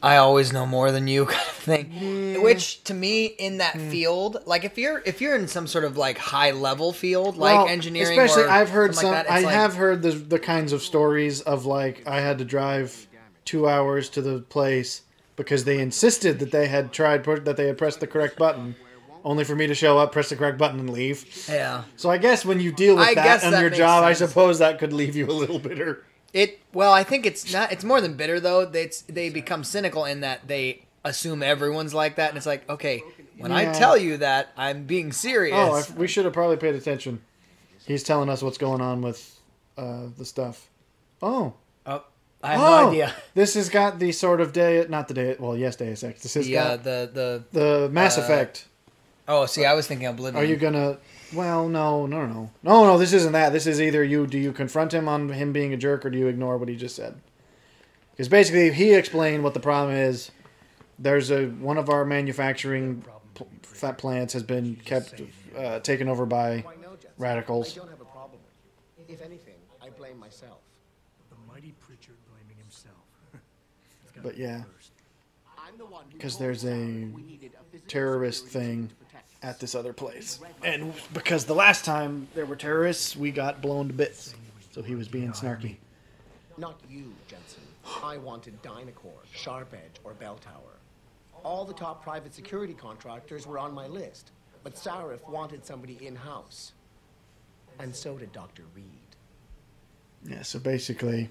"I always know more than you" kind of thing. Which, to me, in that field, like if you're in some sort of like high level field, like engineering, especially or I've heard something like that, I have heard the kinds of stories of like I had to drive 2 hours to the place because they insisted that they had pressed the correct button. Only for me to show up, press the correct button, and leave. Yeah. So I guess when you deal with that on your job, I suppose that could leave you a little bitter. Well, I think it's not. It's more than bitter though. They become cynical in that they assume everyone's like that, and it's like, okay, when I tell you that, I'm being serious. Oh, we should have probably paid attention. He's telling us what's going on with the stuff. Oh. I have no idea. This has got the sort of Deus Ex. This has got the Mass Effect. Oh, see, I was thinking Oblivion. Are you gonna? Well, no. This isn't that. This is either do you confront him on him being a jerk, or do you ignore what he just said? Because basically, he explained what the problem is. There's one of our manufacturing plants has been taken over by radicals. I don't have a problem. If anything, I blame myself. The mighty Pritchard blaming himself. But yeah, I'm the one because there's a terrorist thing at this other place. And because the last time there were terrorists, we got blown to bits. So he was being snarky. Not you, Jensen. I wanted Dynacore, Sharp Edge, or Bell Tower. All the top private security contractors were on my list, but Sarif wanted somebody in-house. And so did Dr. Reed. Yeah, so basically,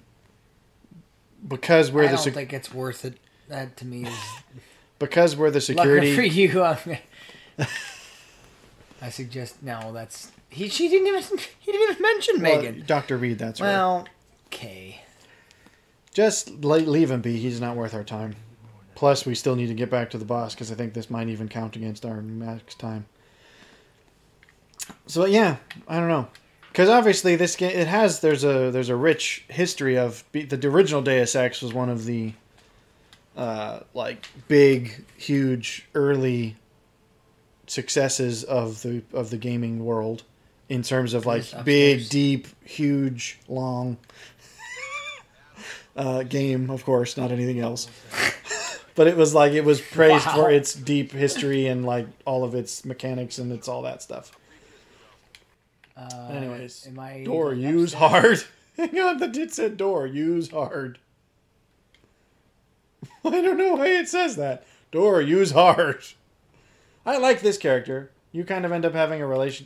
because we're I don't think it's worth it. That to me is... Because we're the security... Lucky for you, I suggest no. That's he didn't even mention Megan. Dr. Reed, that's right. Well, okay. Just leave him be. He's not worth our time. Plus, we still need to get back to the boss because I think this might even count against our max time. So yeah, I don't know. Because obviously this game there's a rich history of the original Deus Ex was one of the like big, huge, early successes of the gaming world in terms of like big, deep, huge, long game. Of course, not anything else. But it was praised for its deep history and like all of its mechanics and it's all that stuff. Anyways, door use hard. Hang on, it said door use hard. I don't know why it says that. Door use hard. I like this character. You kind of end up having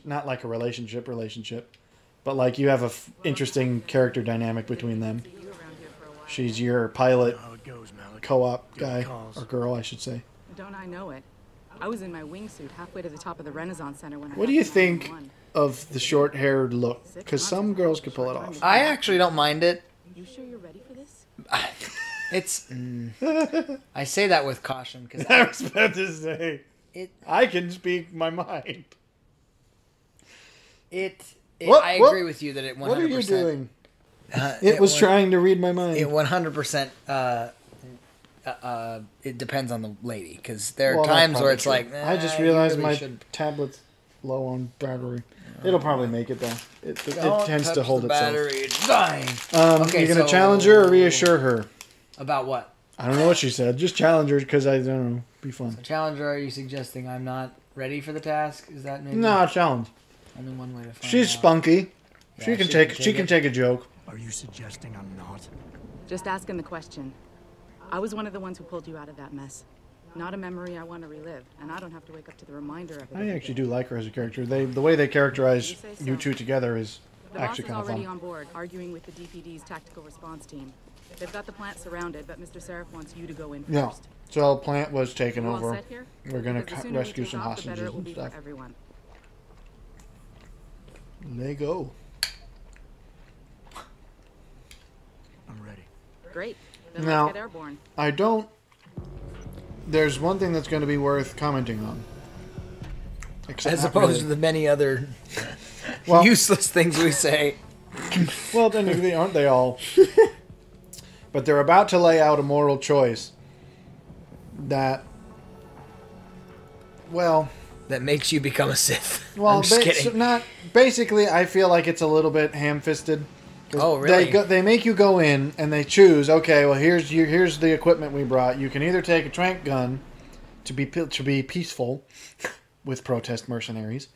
not like a relationship, but like you have a interesting character dynamic between them. She's your pilot co-op guy or girl, I should say. Don't I know it? I was in my wingsuit halfway to the top of the Renaissance Center when I... What do you think of the short-haired look? Because some girls could pull it off. I actually don't mind it. You sure you're ready for this? It's... I say that with caution because I was about to say... I can speak my mind. I agree with you that it 100%... What are you doing? It was trying to read my mind. It 100%... it depends on the lady because there are times where it's like I just realized my tablet's low on battery. It'll probably make it though. It tends to hold itself. Battery, it's dying. Okay, you're gonna challenge her or reassure her about what? I don't know what she said. Just challenge her because I don't know. Be fun. So challenge her. Are you suggesting I'm not ready for the task? Is that maybe? No, challenge. Only one way to find She's out. spunky. Yeah, she can take a joke. Are you suggesting I'm not? Just asking the question. I was one of the ones who pulled you out of that mess. Not a memory I want to relive, and I don't have to wake up to the reminder of it. I actually do like her as a character. The way they characterize you two together is The boss actually is kind of already fun. on board, arguing with the DPD's tactical response team. They've got the plant surrounded, but Mr. Seraph wants you to go in Yeah. first. So plant was taken You all over. set here? We're gonna Because the sooner we rescue take some off, the better hostages it will and be stuff. for everyone. They go. I'm ready. Great. Then Now- let's get airborne. I don't. There's one thing that's going to be worth commenting on. Except As not opposed really. to the many other Well- useless things we say. Well, technically, aren't they all? But they're about to lay out a moral choice that, well, That makes you become a Sith. well, I'm just kidding. so not basically. I feel like it's a little bit ham-fisted. 'Cause Oh, really? They make you go in and they choose. Okay, well, here's the equipment we brought. You can either take a trank gun to be peaceful with protest mercenaries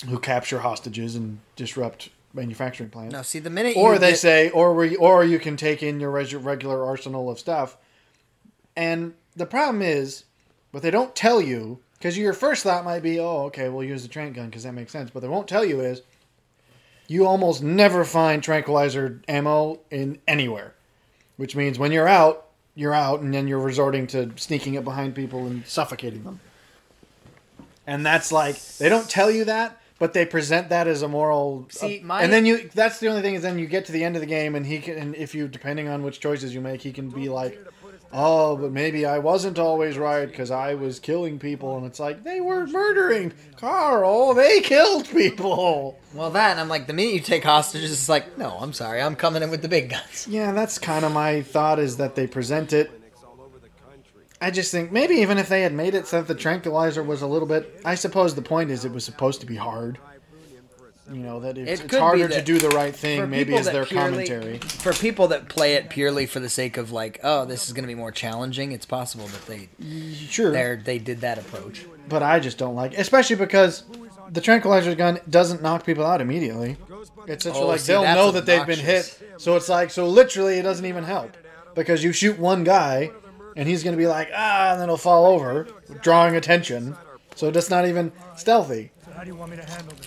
who capture hostages and disrupt manufacturing plants. No, see, the minute Or you they get- say, or you can take in your regular arsenal of stuff. And the problem is, what they don't tell you, because your first thought might be, oh, okay, we'll use the trank gun because that makes sense. But they won't tell you is, you almost never find tranquilizer ammo in anywhere. Which means when you're out, and then you're resorting to sneaking it behind people and suffocating them. And that's like, they don't tell you that, but they present that as a moral. See, and then that's the only thing is then you get to the end of the game and he can, and if you, depending on which choices you make, he can be like, oh, but maybe I wasn't always right because I was killing people. And it's like, they were murdering Carl. They killed people. Well, that, and I'm like, the minute you take hostages, it's like, no, I'm sorry, I'm coming in with the big guns. Yeah, that's kind of my thought is that they present it. I just think maybe even if they had made it so that the tranquilizer was a little bit... I suppose the point is it was supposed to be hard. You know, that it's could be harder to that do the right for thing, maybe people as that their purely- commentary. For people that play it purely for the sake of like, oh, this is going to be more challenging, it's possible that Sure, they did that approach. but I just don't like it. Especially because the tranquilizer gun doesn't knock people out immediately. It's such Oh, like see, they'll that's know that they've been obnoxious. hit. So it's like, so literally it doesn't even help. Because you shoot one guy and he's going to be like, and then he'll fall over, drawing attention. So that's not even stealthy. So how do you want me to handle this?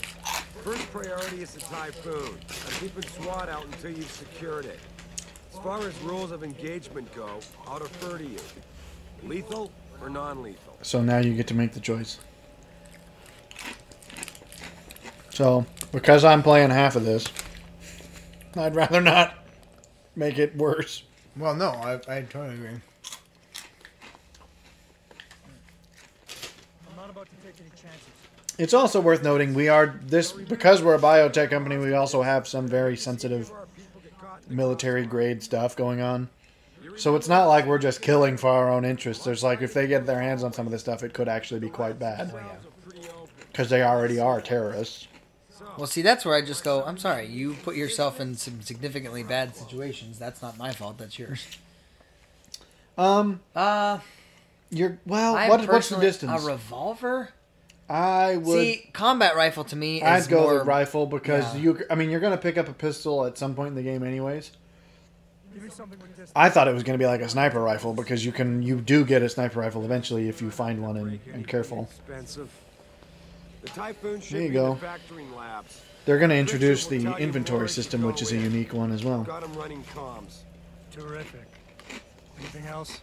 First priority is the Typhoon. I'm keeping SWAT out until you've secured it. As far as rules of engagement go, I'll defer to you. Lethal or non-lethal? So now you get to make the choice. So, because I'm playing half of this, I'd rather not make it worse. Well, no, I totally agree. I'm not about to take any chances. It's also worth noting because we're a biotech company, we also have some very sensitive military grade stuff going on. So it's not like we're just killing for our own interests. There's like, if they get their hands on some of this stuff, it could actually be quite bad. Because they already are terrorists. Well, see, that's where I just go, I'm sorry, you put yourself in some significantly bad situations. That's not my fault, that's yours. What's the Personally, distance? A revolver? I would. See, combat rifle to me is I'd go more... with rifle because yeah. you're going to pick up a pistol at some point in the game anyways. Even something with distance. I thought it was going to be like a sniper rifle because you do get a sniper rifle eventually if you find one and careful. Expensive. The Typhoon should There you be in go. the factoring labs. They're going to introduce the inventory system, which is a unique one as well. Got 'em running comms. Terrific. Anything else?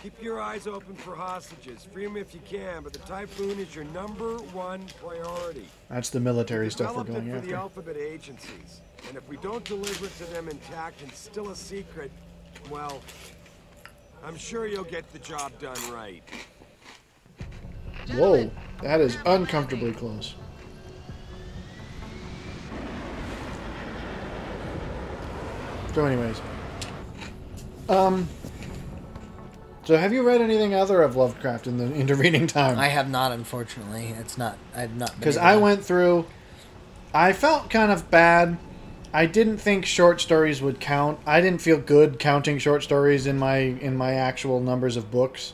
Keep your eyes open for hostages. Free them if you can, but the Typhoon is your #1 priority. That's the military stuff we're Developed going it for the after. alphabet agencies. And if we don't deliver it to them intact and still a secret, well, I'm sure you'll get the job done right. Whoa, that is uncomfortably close. So anyways. So have you read anything other of Lovecraft in the intervening time? I have not, unfortunately. It's not... I've not been Because able I to- went through... I felt kind of bad. I didn't think short stories would count. I didn't feel good counting short stories in my actual numbers of books.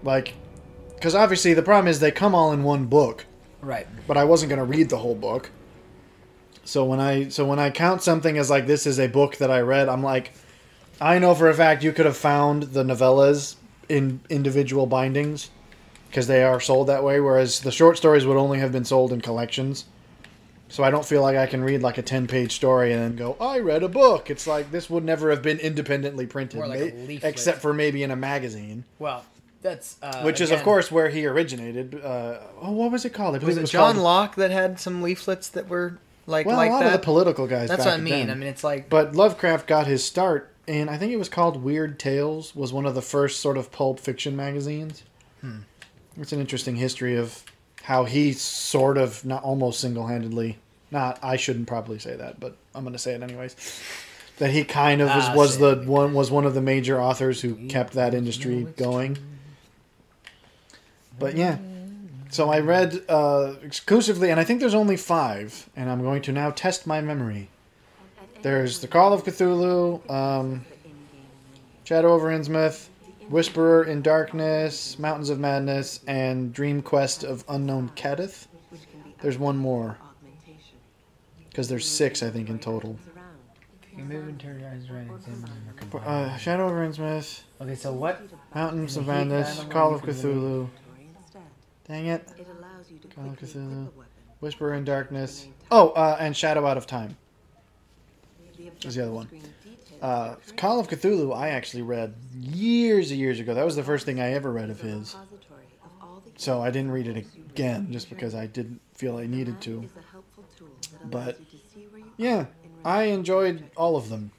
Like... Because obviously the problem is they come all in one book. Right. But I wasn't going to read the whole book. So when I count something as like this is a book that I read, I'm like, I know for a fact you could have found the novellas in individual bindings because they are sold that way, whereas the short stories would only have been sold in collections. So I don't feel like I can read like a 10-page story and then go, I read a book. It's like this would never have been independently printed, More like a leaflet. except for maybe in a magazine. Well, that's which is, of course, where he originated. What was it called? I believe was it John Locke that had some leaflets that were like a lot of the political guys. That's back what I mean. then. I mean, it's like. But Lovecraft got his start, and I think it was called Weird Tales. Was one of the first sort of pulp fiction magazines. It's an interesting history of how he sort of, not almost single-handedly. Not, I shouldn't probably say that, but I'm going to say it anyways. That he kind of was one of the major authors who kept that industry going. But yeah, so I read exclusively, and I think there's only 5, and I'm going to now test my memory. There's The Call of Cthulhu, Shadow over Innsmouth, Whisperer in Darkness, Mountains of Madness, and Dream Quest of Unknown Kadith. There's one more. Because there's 6, I think, in total. Shadow over Innsmouth. Okay, so what? Mountains of Madness, Call of Cthulhu. Dang it. Call of Cthulhu. Whisper in Darkness. Oh, and Shadow Out of Time. There's the other one. Call of Cthulhu I actually read years and years ago. That was the first thing I ever read of his. So I didn't read it again just because I didn't feel I needed to. But yeah, I enjoyed all of them.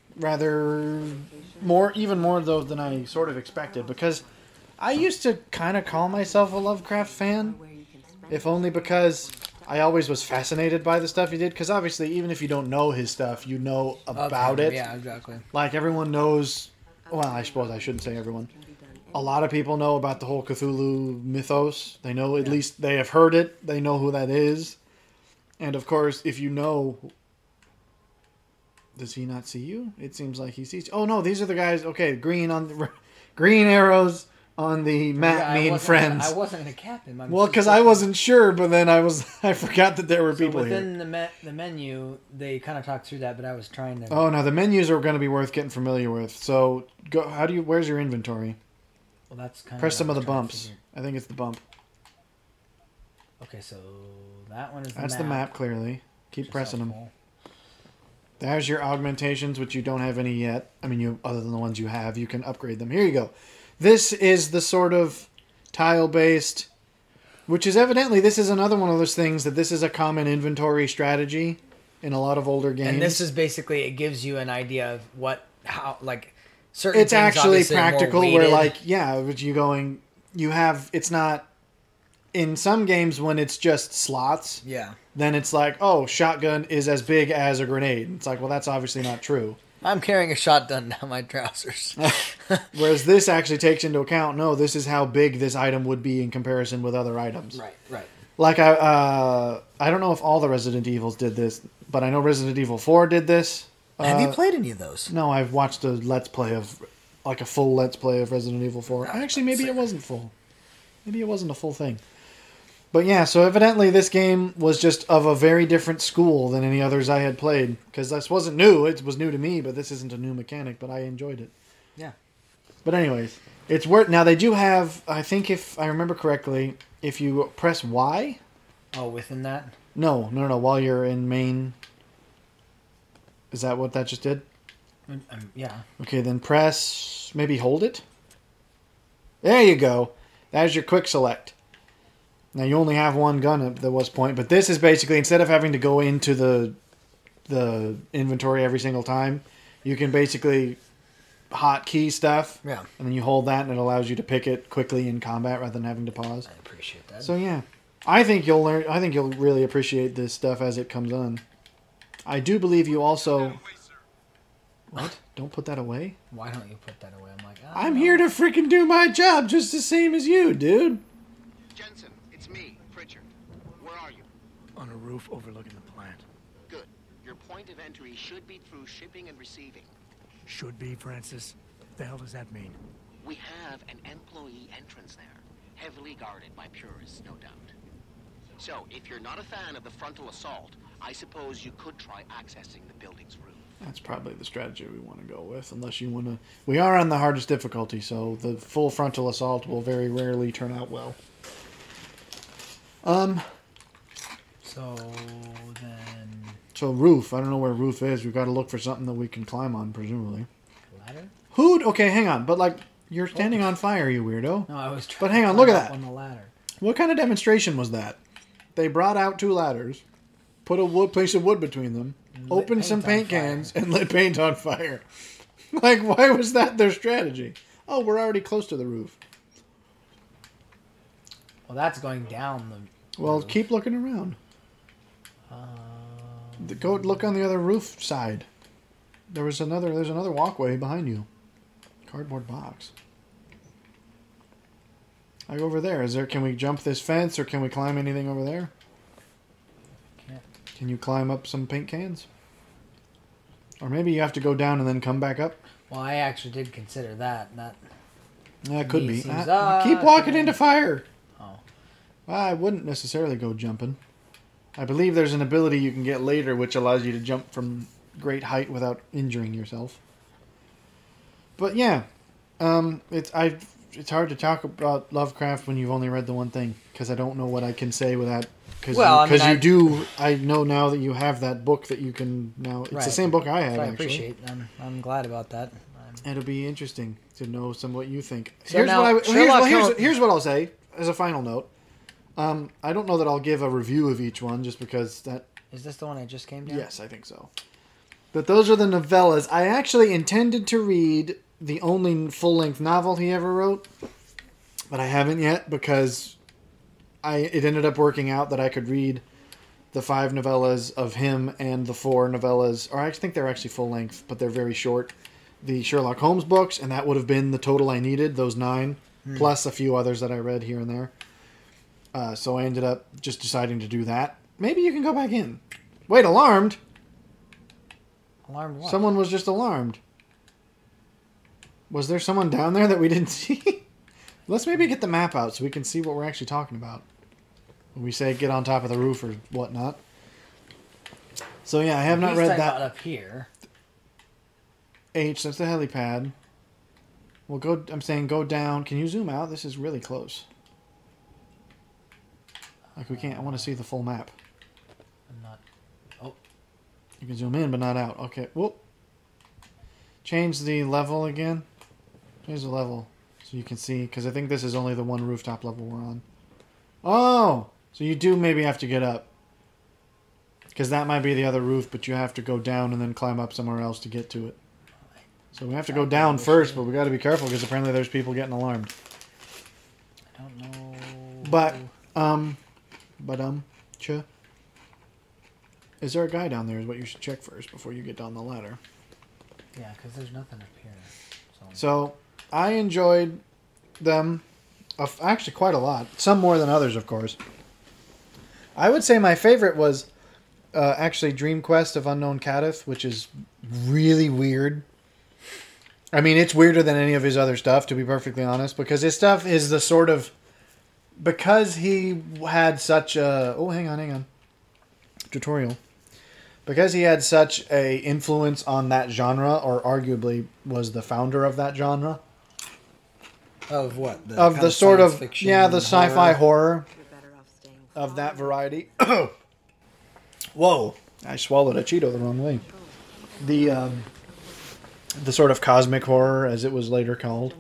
Even more though than I sort of expected, because I used to kind of call myself a Lovecraft fan, if only because I always was fascinated by the stuff he did, because obviously even if you don't know his stuff, you know about it. Yeah, exactly. Like everyone knows, well, I suppose I shouldn't say everyone. A lot of people know about the whole Cthulhu mythos. They know, at least they have heard it. They know who that is. And of course, if you know... Does he not see you? It seems like he sees you. Oh no, these are the guys. Okay, green arrows on the map mean friends. I wasn't going to cap him. Well, because I wasn't sure, but then I forgot that there were people here. Within the menu, they kind of talked through that, but I was trying to. Oh no, the menus are going to be worth getting familiar with. So go. Where's your inventory? Well, that's kind of. Press some of the bumps. I think it's the bump. Okay, so that one is. That's the map clearly. Keep pressing them. There's your augmentations, which you don't have any yet. I mean, other than the ones you have, you can upgrade them. Here you go. This is the sort of tile-based, which is evidently, this is another one of those things that this is a common inventory strategy in a lot of older games. And this is basically, it gives you an idea of certain it's things actually practical where it's not, in some games when it's just slots. Yeah. Then it's like, oh, shotgun is as big as a grenade. It's like, well, that's obviously not true. I'm carrying a shotgun down my trousers. Whereas this actually takes into account, no, this is how big this item would be in comparison with other items. Right. Like, I don't know if all the Resident Evils did this, but I know Resident Evil 4 did this. Have you played any of those? No, I've watched a Let's Play of, like a full Let's Play of Resident Evil 4. Actually, maybe it wasn't full. Maybe it wasn't a full thing. But yeah, so evidently this game was just of a very different school than any others I had played. Because this wasn't new. It was new to me, but this isn't a new mechanic, but I enjoyed it. Yeah. But anyways, it's worth... Now, they do have, I think if I remember correctly, if you press Y... Oh, within that? No. While you're in main... Is that what that just did? Yeah. Okay, then press... Maybe hold it? There you go. That's your quick select. Now, you only have one gun at the point, but this is basically, instead of having to go into the inventory every single time, you can basically hotkey stuff. Yeah. And then you hold that, and it allows you to pick it quickly in combat rather than having to pause. I appreciate that. So, yeah. I think you'll really appreciate this stuff as it comes on. I do believe you also... What? Don't put that away? Why don't you put that away? I'm like, I'm here to freaking do my job just the same as you, dude. Jensen, it's me, Pritchard. Where are you? On a roof overlooking the plant. Good. Your point of entry should be through shipping and receiving. Should be, Francis. What the hell does that mean? We have an employee entrance there, heavily guarded by purists, no doubt. So, if you're not a fan of the frontal assault, I suppose you could try accessing the building's roof. That's probably the strategy we want to go with, unless you want to... We are on the hardest difficulty, so the full frontal assault will very rarely turn out well. So, then... So roof. I don't know where roof is. We've got to look for something that we can climb on, presumably. Ladder? Who? Okay, hang on. But, like, you're standing on fire, you weirdo. No, I was trying But hang on, to look at climb up that. on the ladder. What kind of demonstration was that? They brought out 2 ladders, put a piece of wood between them, opened some paint cans, and lit paint on fire. Like, why was that their strategy? Oh, we're already close to the roof. Well, that's going down the... Well, keep looking around. Go look on the other roof side. There's another walkway behind you. Cardboard box. I go over there. Can we jump this fence or can we climb anything over there? Can't. Can you climb up some paint cans? Or maybe you have to go down and then come back up? Well, I actually did consider that. That could be. Seems, Keep walking okay. into fire. Oh. I wouldn't necessarily go jumping. I believe there's an ability you can get later which allows you to jump from great height without injuring yourself. But yeah, it's hard to talk about Lovecraft when you've only read the one thing because I don't know what I can say with that. I know now that you have that book that you can now. It's the same book I have. So I actually. appreciate. I'm glad about that. It'll be interesting to know what you think. So Here's what I'll say as a final note. I don't know that I'll give a review of each one just because that... Is this the one I just came down? Yes, I think so. But those are the novellas. I actually intended to read the only full-length novel he ever wrote, but I haven't yet because it ended up working out that I could read the 5 novellas of him and the 4 novellas, or I think they're actually full-length, but they're very short, the Sherlock Holmes books, and that would have been the total I needed, those 9, plus a few others that I read here and there. So I ended up just deciding to do that. Maybe you can go back in. Wait, alarmed? Alarmed what? Someone was just alarmed. Was there someone down there that we didn't see? Let's maybe get the map out so we can see what we're actually talking about. When we say get on top of the roof or whatnot. So yeah, I have not read that. Up here. H, that's the helipad. Well, I'm saying go down. Can you zoom out? This is really close. Like we can't. I want to see the full map. I'm not. Oh. You can zoom in, but not out. Okay. Whoop. Change the level again. Change the level so you can see, because I think this is only the one rooftop level we're on. Oh, so you do maybe have to get up, because that might be the other roof, but you have to go down and then climb up somewhere else to get to it. So we have to go down first, but we got to be careful because apparently there's people getting alarmed. I don't know. But is there a guy down there is what you should check first before you get down the ladder. Yeah, because there's nothing up here. So I enjoyed them actually quite a lot. Some more than others, of course. I would say my favorite was actually Dream Quest of Unknown Caddith, which is really weird. I mean, it's weirder than any of his other stuff, to be perfectly honest, because his stuff is the sort of... Because he had such a... Oh, hang on. Tutorial. Because he had such a influence on that genre, or arguably was the founder of that genre. Of what? Of the sort of... Yeah, the sci-fi horror of that variety. Whoa. I swallowed a Cheeto the wrong way. The sort of cosmic horror, as it was later called.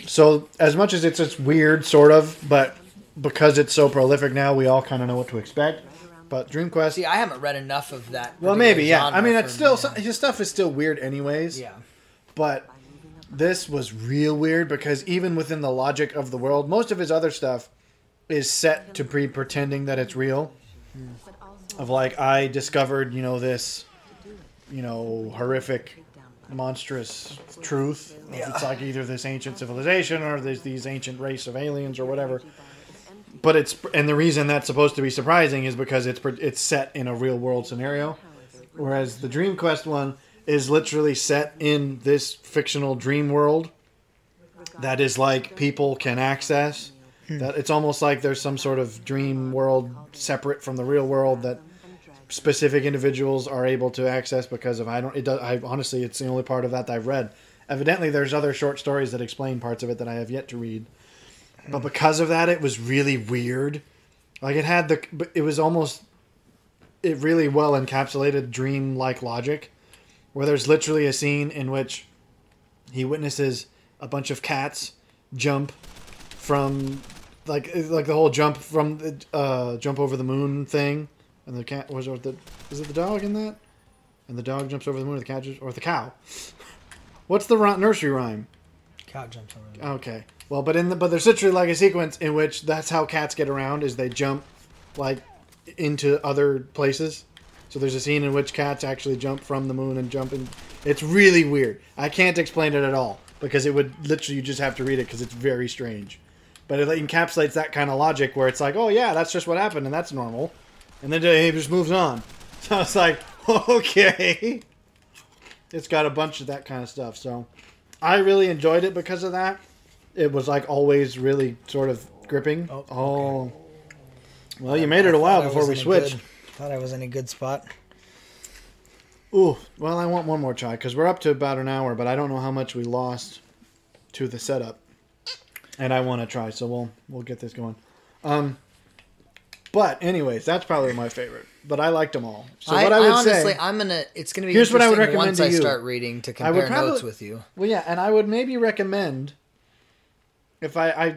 So, as much as it's weird, sort of, but because it's so prolific now, we all kind of know what to expect. But Dream Quest... See, I haven't read enough of that. Well, maybe, yeah. I mean, it's still... His stuff is still weird anyways. Yeah. But this was real weird because even within the logic of the world, most of his other stuff is set to be pretending that it's real. Of like, I discovered, this, horrific, monstrous truth. Yeah. It's like either this ancient civilization or there's these ancient race of aliens or whatever. But and the reason that's supposed to be surprising is because it's set in a real world scenario. Whereas the Dream Quest one is literally set in this fictional dream world that is like people can access. That it's almost like there's some sort of dream world separate from the real world that specific individuals are able to access because of honestly it's the only part of that I've read. Evidently there's other short stories that explain parts of it that I have yet to read. But because of that it was really weird. Like it was almost it really well encapsulated dream-like logic, where there's literally a scene in which he witnesses a bunch of cats jump from like the whole jump from the jump over the moon thing, and the cat is it the dog in that? And the dog jumps over the moon, or the cat or the cow. What's the nursery rhyme? Cow jumps over the moon. Okay. Well, but there's literally like a sequence in which that's how cats get around, is they jump like into other places. So there's a scene in which cats actually jump from the moon and jump in. It's really weird. I can't explain it at all because it would literally, you just have to read it because it's very strange. But it encapsulates that kind of logic where it's like, oh yeah, that's just what happened and that's normal. And then it just moves on. So it's like, okay. It's got a bunch of that kind of stuff. So I really enjoyed it because of that. It was like always really sort of gripping. Oh, okay. Well, you made it a while before we switched. Thought I was in a good spot. Ooh, well, I want one more try because we're up to about an hour, but I don't know how much we lost to the setup, and I want to try, so we'll get this going. But anyways, that's probably my favorite. But I liked them all. So what I would honestly, say, it's gonna be here's what I would recommend once to I you. start reading to compare notes with you. Well, yeah, and I would maybe recommend if I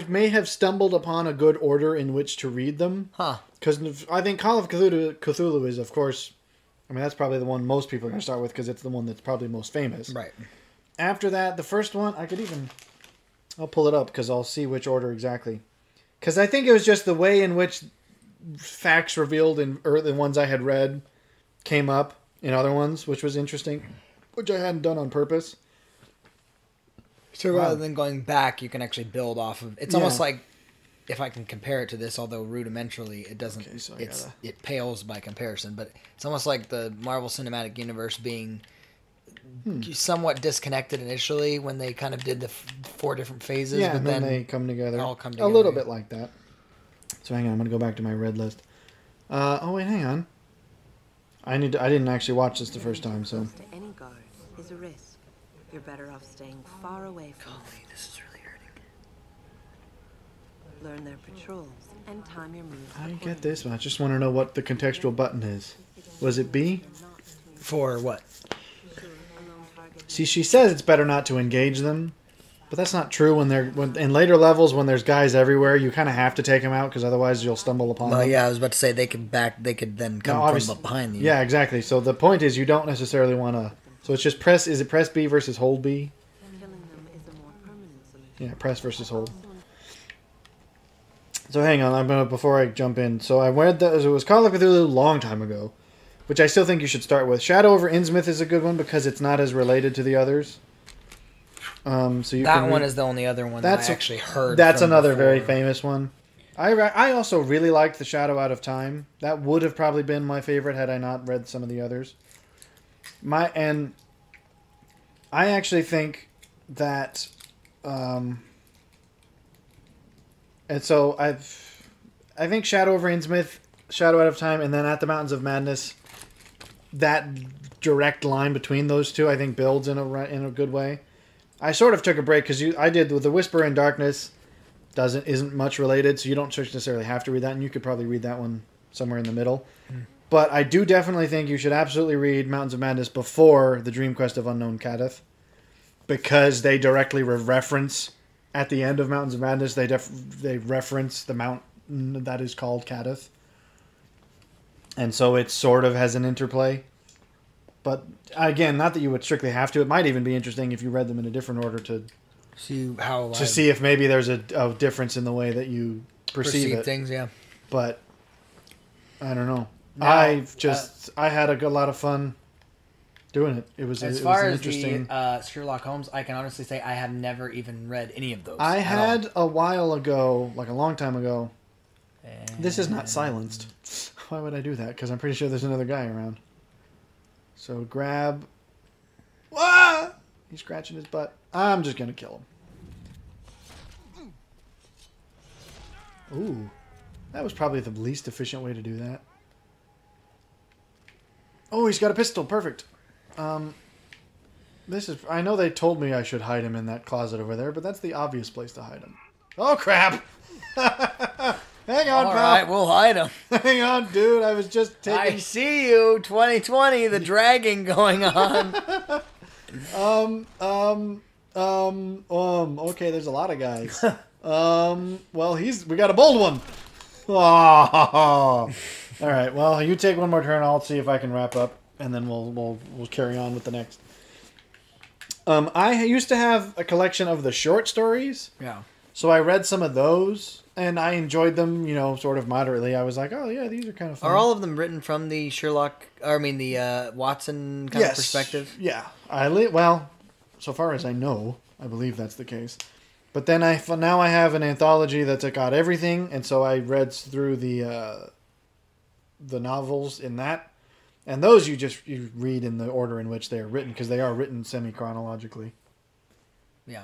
may have stumbled upon a good order in which to read them. Huh. Because I think Call of Cthulhu is, of course, I mean, that's probably the one most people are going to start with because it's the one that's probably most famous. Right. After that, the first one, I'll pull it up because I'll see which order exactly. Because I think it was just the way in which facts revealed in early ones I had read came up in other ones, which was interesting, which I hadn't done on purpose. So rather than going back, you can actually build off of. It's almost like, if I can compare it to this, although rudimentarily, it doesn't. Okay, so it pales by comparison, but it's almost like the Marvel Cinematic Universe being somewhat disconnected initially when they kind of did the 4 different phases. Yeah, but and then they come together. All come together. A little bit like that. So hang on, I'm going to go back to my red list. Oh wait, hang on. I didn't actually watch this the first time, so. To any guard is a risk. You're better off staying far away from them. This is really hurting. Learn their patrols and time your moves. I get this one. I just want to know what the contextual button is. Was it B? For what? See, she says it's better not to engage them, but that's not true when in later levels when there's guys everywhere. You kind of have to take them out because otherwise you'll stumble upon them. Yeah, I was about to say they could then come from behind you. Yeah, exactly. So the point is you don't necessarily want to. So it's just press. Is it press B versus hold B? Yeah, press versus hold. So hang on, before I jump in. So I read that it was Call of Cthulhu a long time ago, which I still think you should start with. Shadow over Innsmouth is a good one because it's not as related to the others. So you that one is the only other one that I actually heard. That's another very famous one. I also really liked The Shadow Out of Time. That would have probably been my favorite had I not read some of the others. I actually think that, and so I think Shadow over Innsmouth, Shadow Out of Time, and then At the Mountains of Madness. That direct line between those two, I think, builds in a good way. I sort of took a break because I did with The Whisper in Darkness. Isn't much related, so you don't necessarily have to read that, and you could probably read that one somewhere in the middle. But I do definitely think you should absolutely read Mountains of Madness before The Dream Quest of Unknown Kadeth, because they directly reference at the end of Mountains of Madness. They reference the mountain that is called Kadeth, and so it sort of has an interplay. But again, not that you would strictly have to. It might even be interesting if you read them in a different order to see if maybe there's a difference in the way that you perceive things. Yeah, but I don't know. Now, I had a lot of fun doing it. It was as far as interesting. The Sherlock Holmes, I can honestly say I have never even read any of those. I had a while ago, like a long time ago. This is not silenced. Why would I do that? Because I'm pretty sure there's another guy around. So grab. Ah! He's scratching his butt. I'm just gonna kill him. Ooh, that was probably the least efficient way to do that. Oh, he's got a pistol. Perfect. I know they told me I should hide him in that closet over there, but that's the obvious place to hide him. Oh, crap! Hang on, All pal. right, we'll hide them. Hang on, dude. I was just I taking... see you, 2020, the dragging going on. Okay, there's a lot of guys. Well, we got a bold one. Oh. All right, well, you take one more turn. I'll see if I can wrap up, and then we'll carry on with the next. I used to have a collection of the short stories. Yeah. So I read some of those, and I enjoyed them, sort of moderately. I was like, oh, yeah, these are kind of fun. Are all of them written from the the Watson kind of perspective? Yeah. Well, so far as I know, I believe that's the case. But then now I have an anthology that's got everything, and so I read through the novels in that. And those you read in the order in which they are written, because they are written semi-chronologically. Yeah.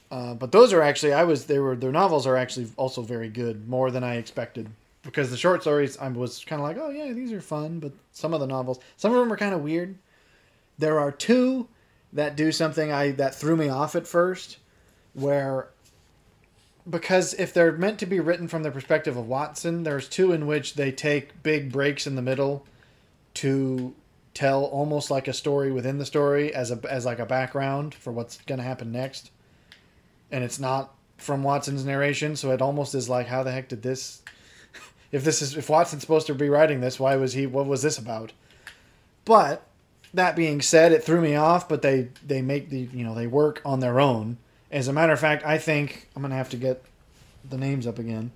But those are actually, their novels are actually also very good, more than I expected. Because the short stories, I was kind of like, oh yeah, these are fun, but some of the novels, some of them are kind of weird. There are two that do something that threw me off at first, because if they're meant to be written from the perspective of Watson, there's two in which they take big breaks in the middle to tell almost like a story within the story as like a background for what's going to happen next. And it's not from Watson's narration, so it almost is like, how the heck did this... If Watson's supposed to be writing this, what was this about? But, that being said, it threw me off, but they make they work on their own. As a matter of fact, I think, I'm going to have to get the names up again.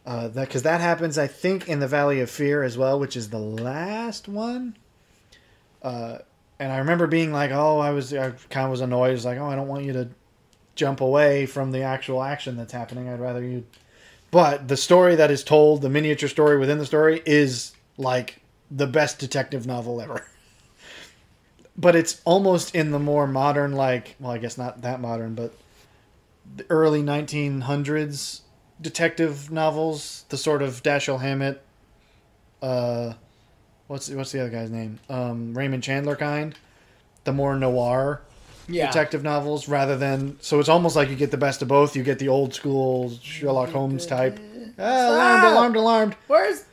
Because that happens, I think, in the Valley of Fear as well, which is the last one. And I remember being like, I kind of was annoyed. I was like, I don't want you to jump away from the actual action that's happening. I'd rather you... But the story that is told, the miniature story within the story, is like the best detective novel ever. But it's almost in the more modern, I guess not that modern, but the early 1900s detective novels, the sort of Dashiell Hammett, what's the other guy's name? Raymond Chandler kind. The more noir detective novels, rather than... So it's almost like you get the best of both. You get the old school Sherlock Holmes type. Alarmed. Where's...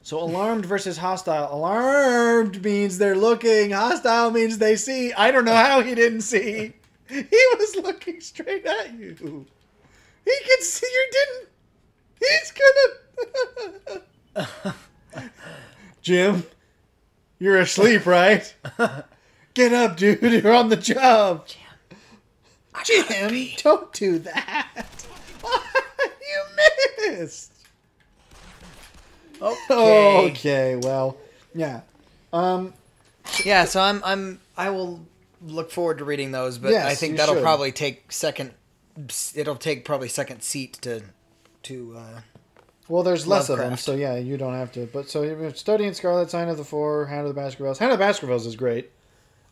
So alarmed versus hostile. Alarmed means they're looking. Hostile means they see. I don't know how he didn't see. He was looking straight at you. He could see you didn't. He's gonna... Jim, you're asleep, right? Get up, dude. You're on the job. Jim, don't do that. You missed. Okay, well, yeah. Yeah, so I will look forward to reading those, but Yes, I think you that'll should. probably take second seat to Well, there's less of them, Lovecraft. so yeah, you don't have to. But so you're studying Scarlet, Sign of the Four, Hand of the Baskervilles. Hand of the Baskervilles is great.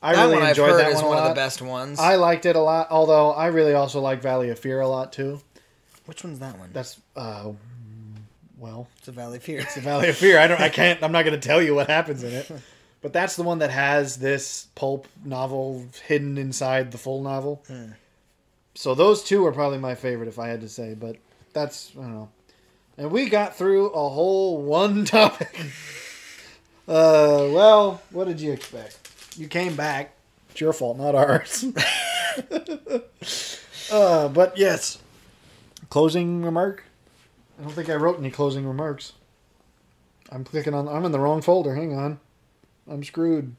I that really one I've enjoyed heard that is one a one lot. of the best ones. I liked it a lot, although I really also like Valley of Fear a lot too. Which one's that one? That's well, It's a Valley of Fear. it's the Valley of Fear. I'm not going to tell you what happens in it. But that's the one that has this pulp novel hidden inside the full novel. So those two are probably my favorite, if I had to say. But that's, I don't know. And we got through a whole one topic. Well, what did you expect? You came back. It's your fault, not ours. But yes. Closing remark? I don't think I wrote any closing remarks. I'm in the wrong folder. Hang on. I'm screwed.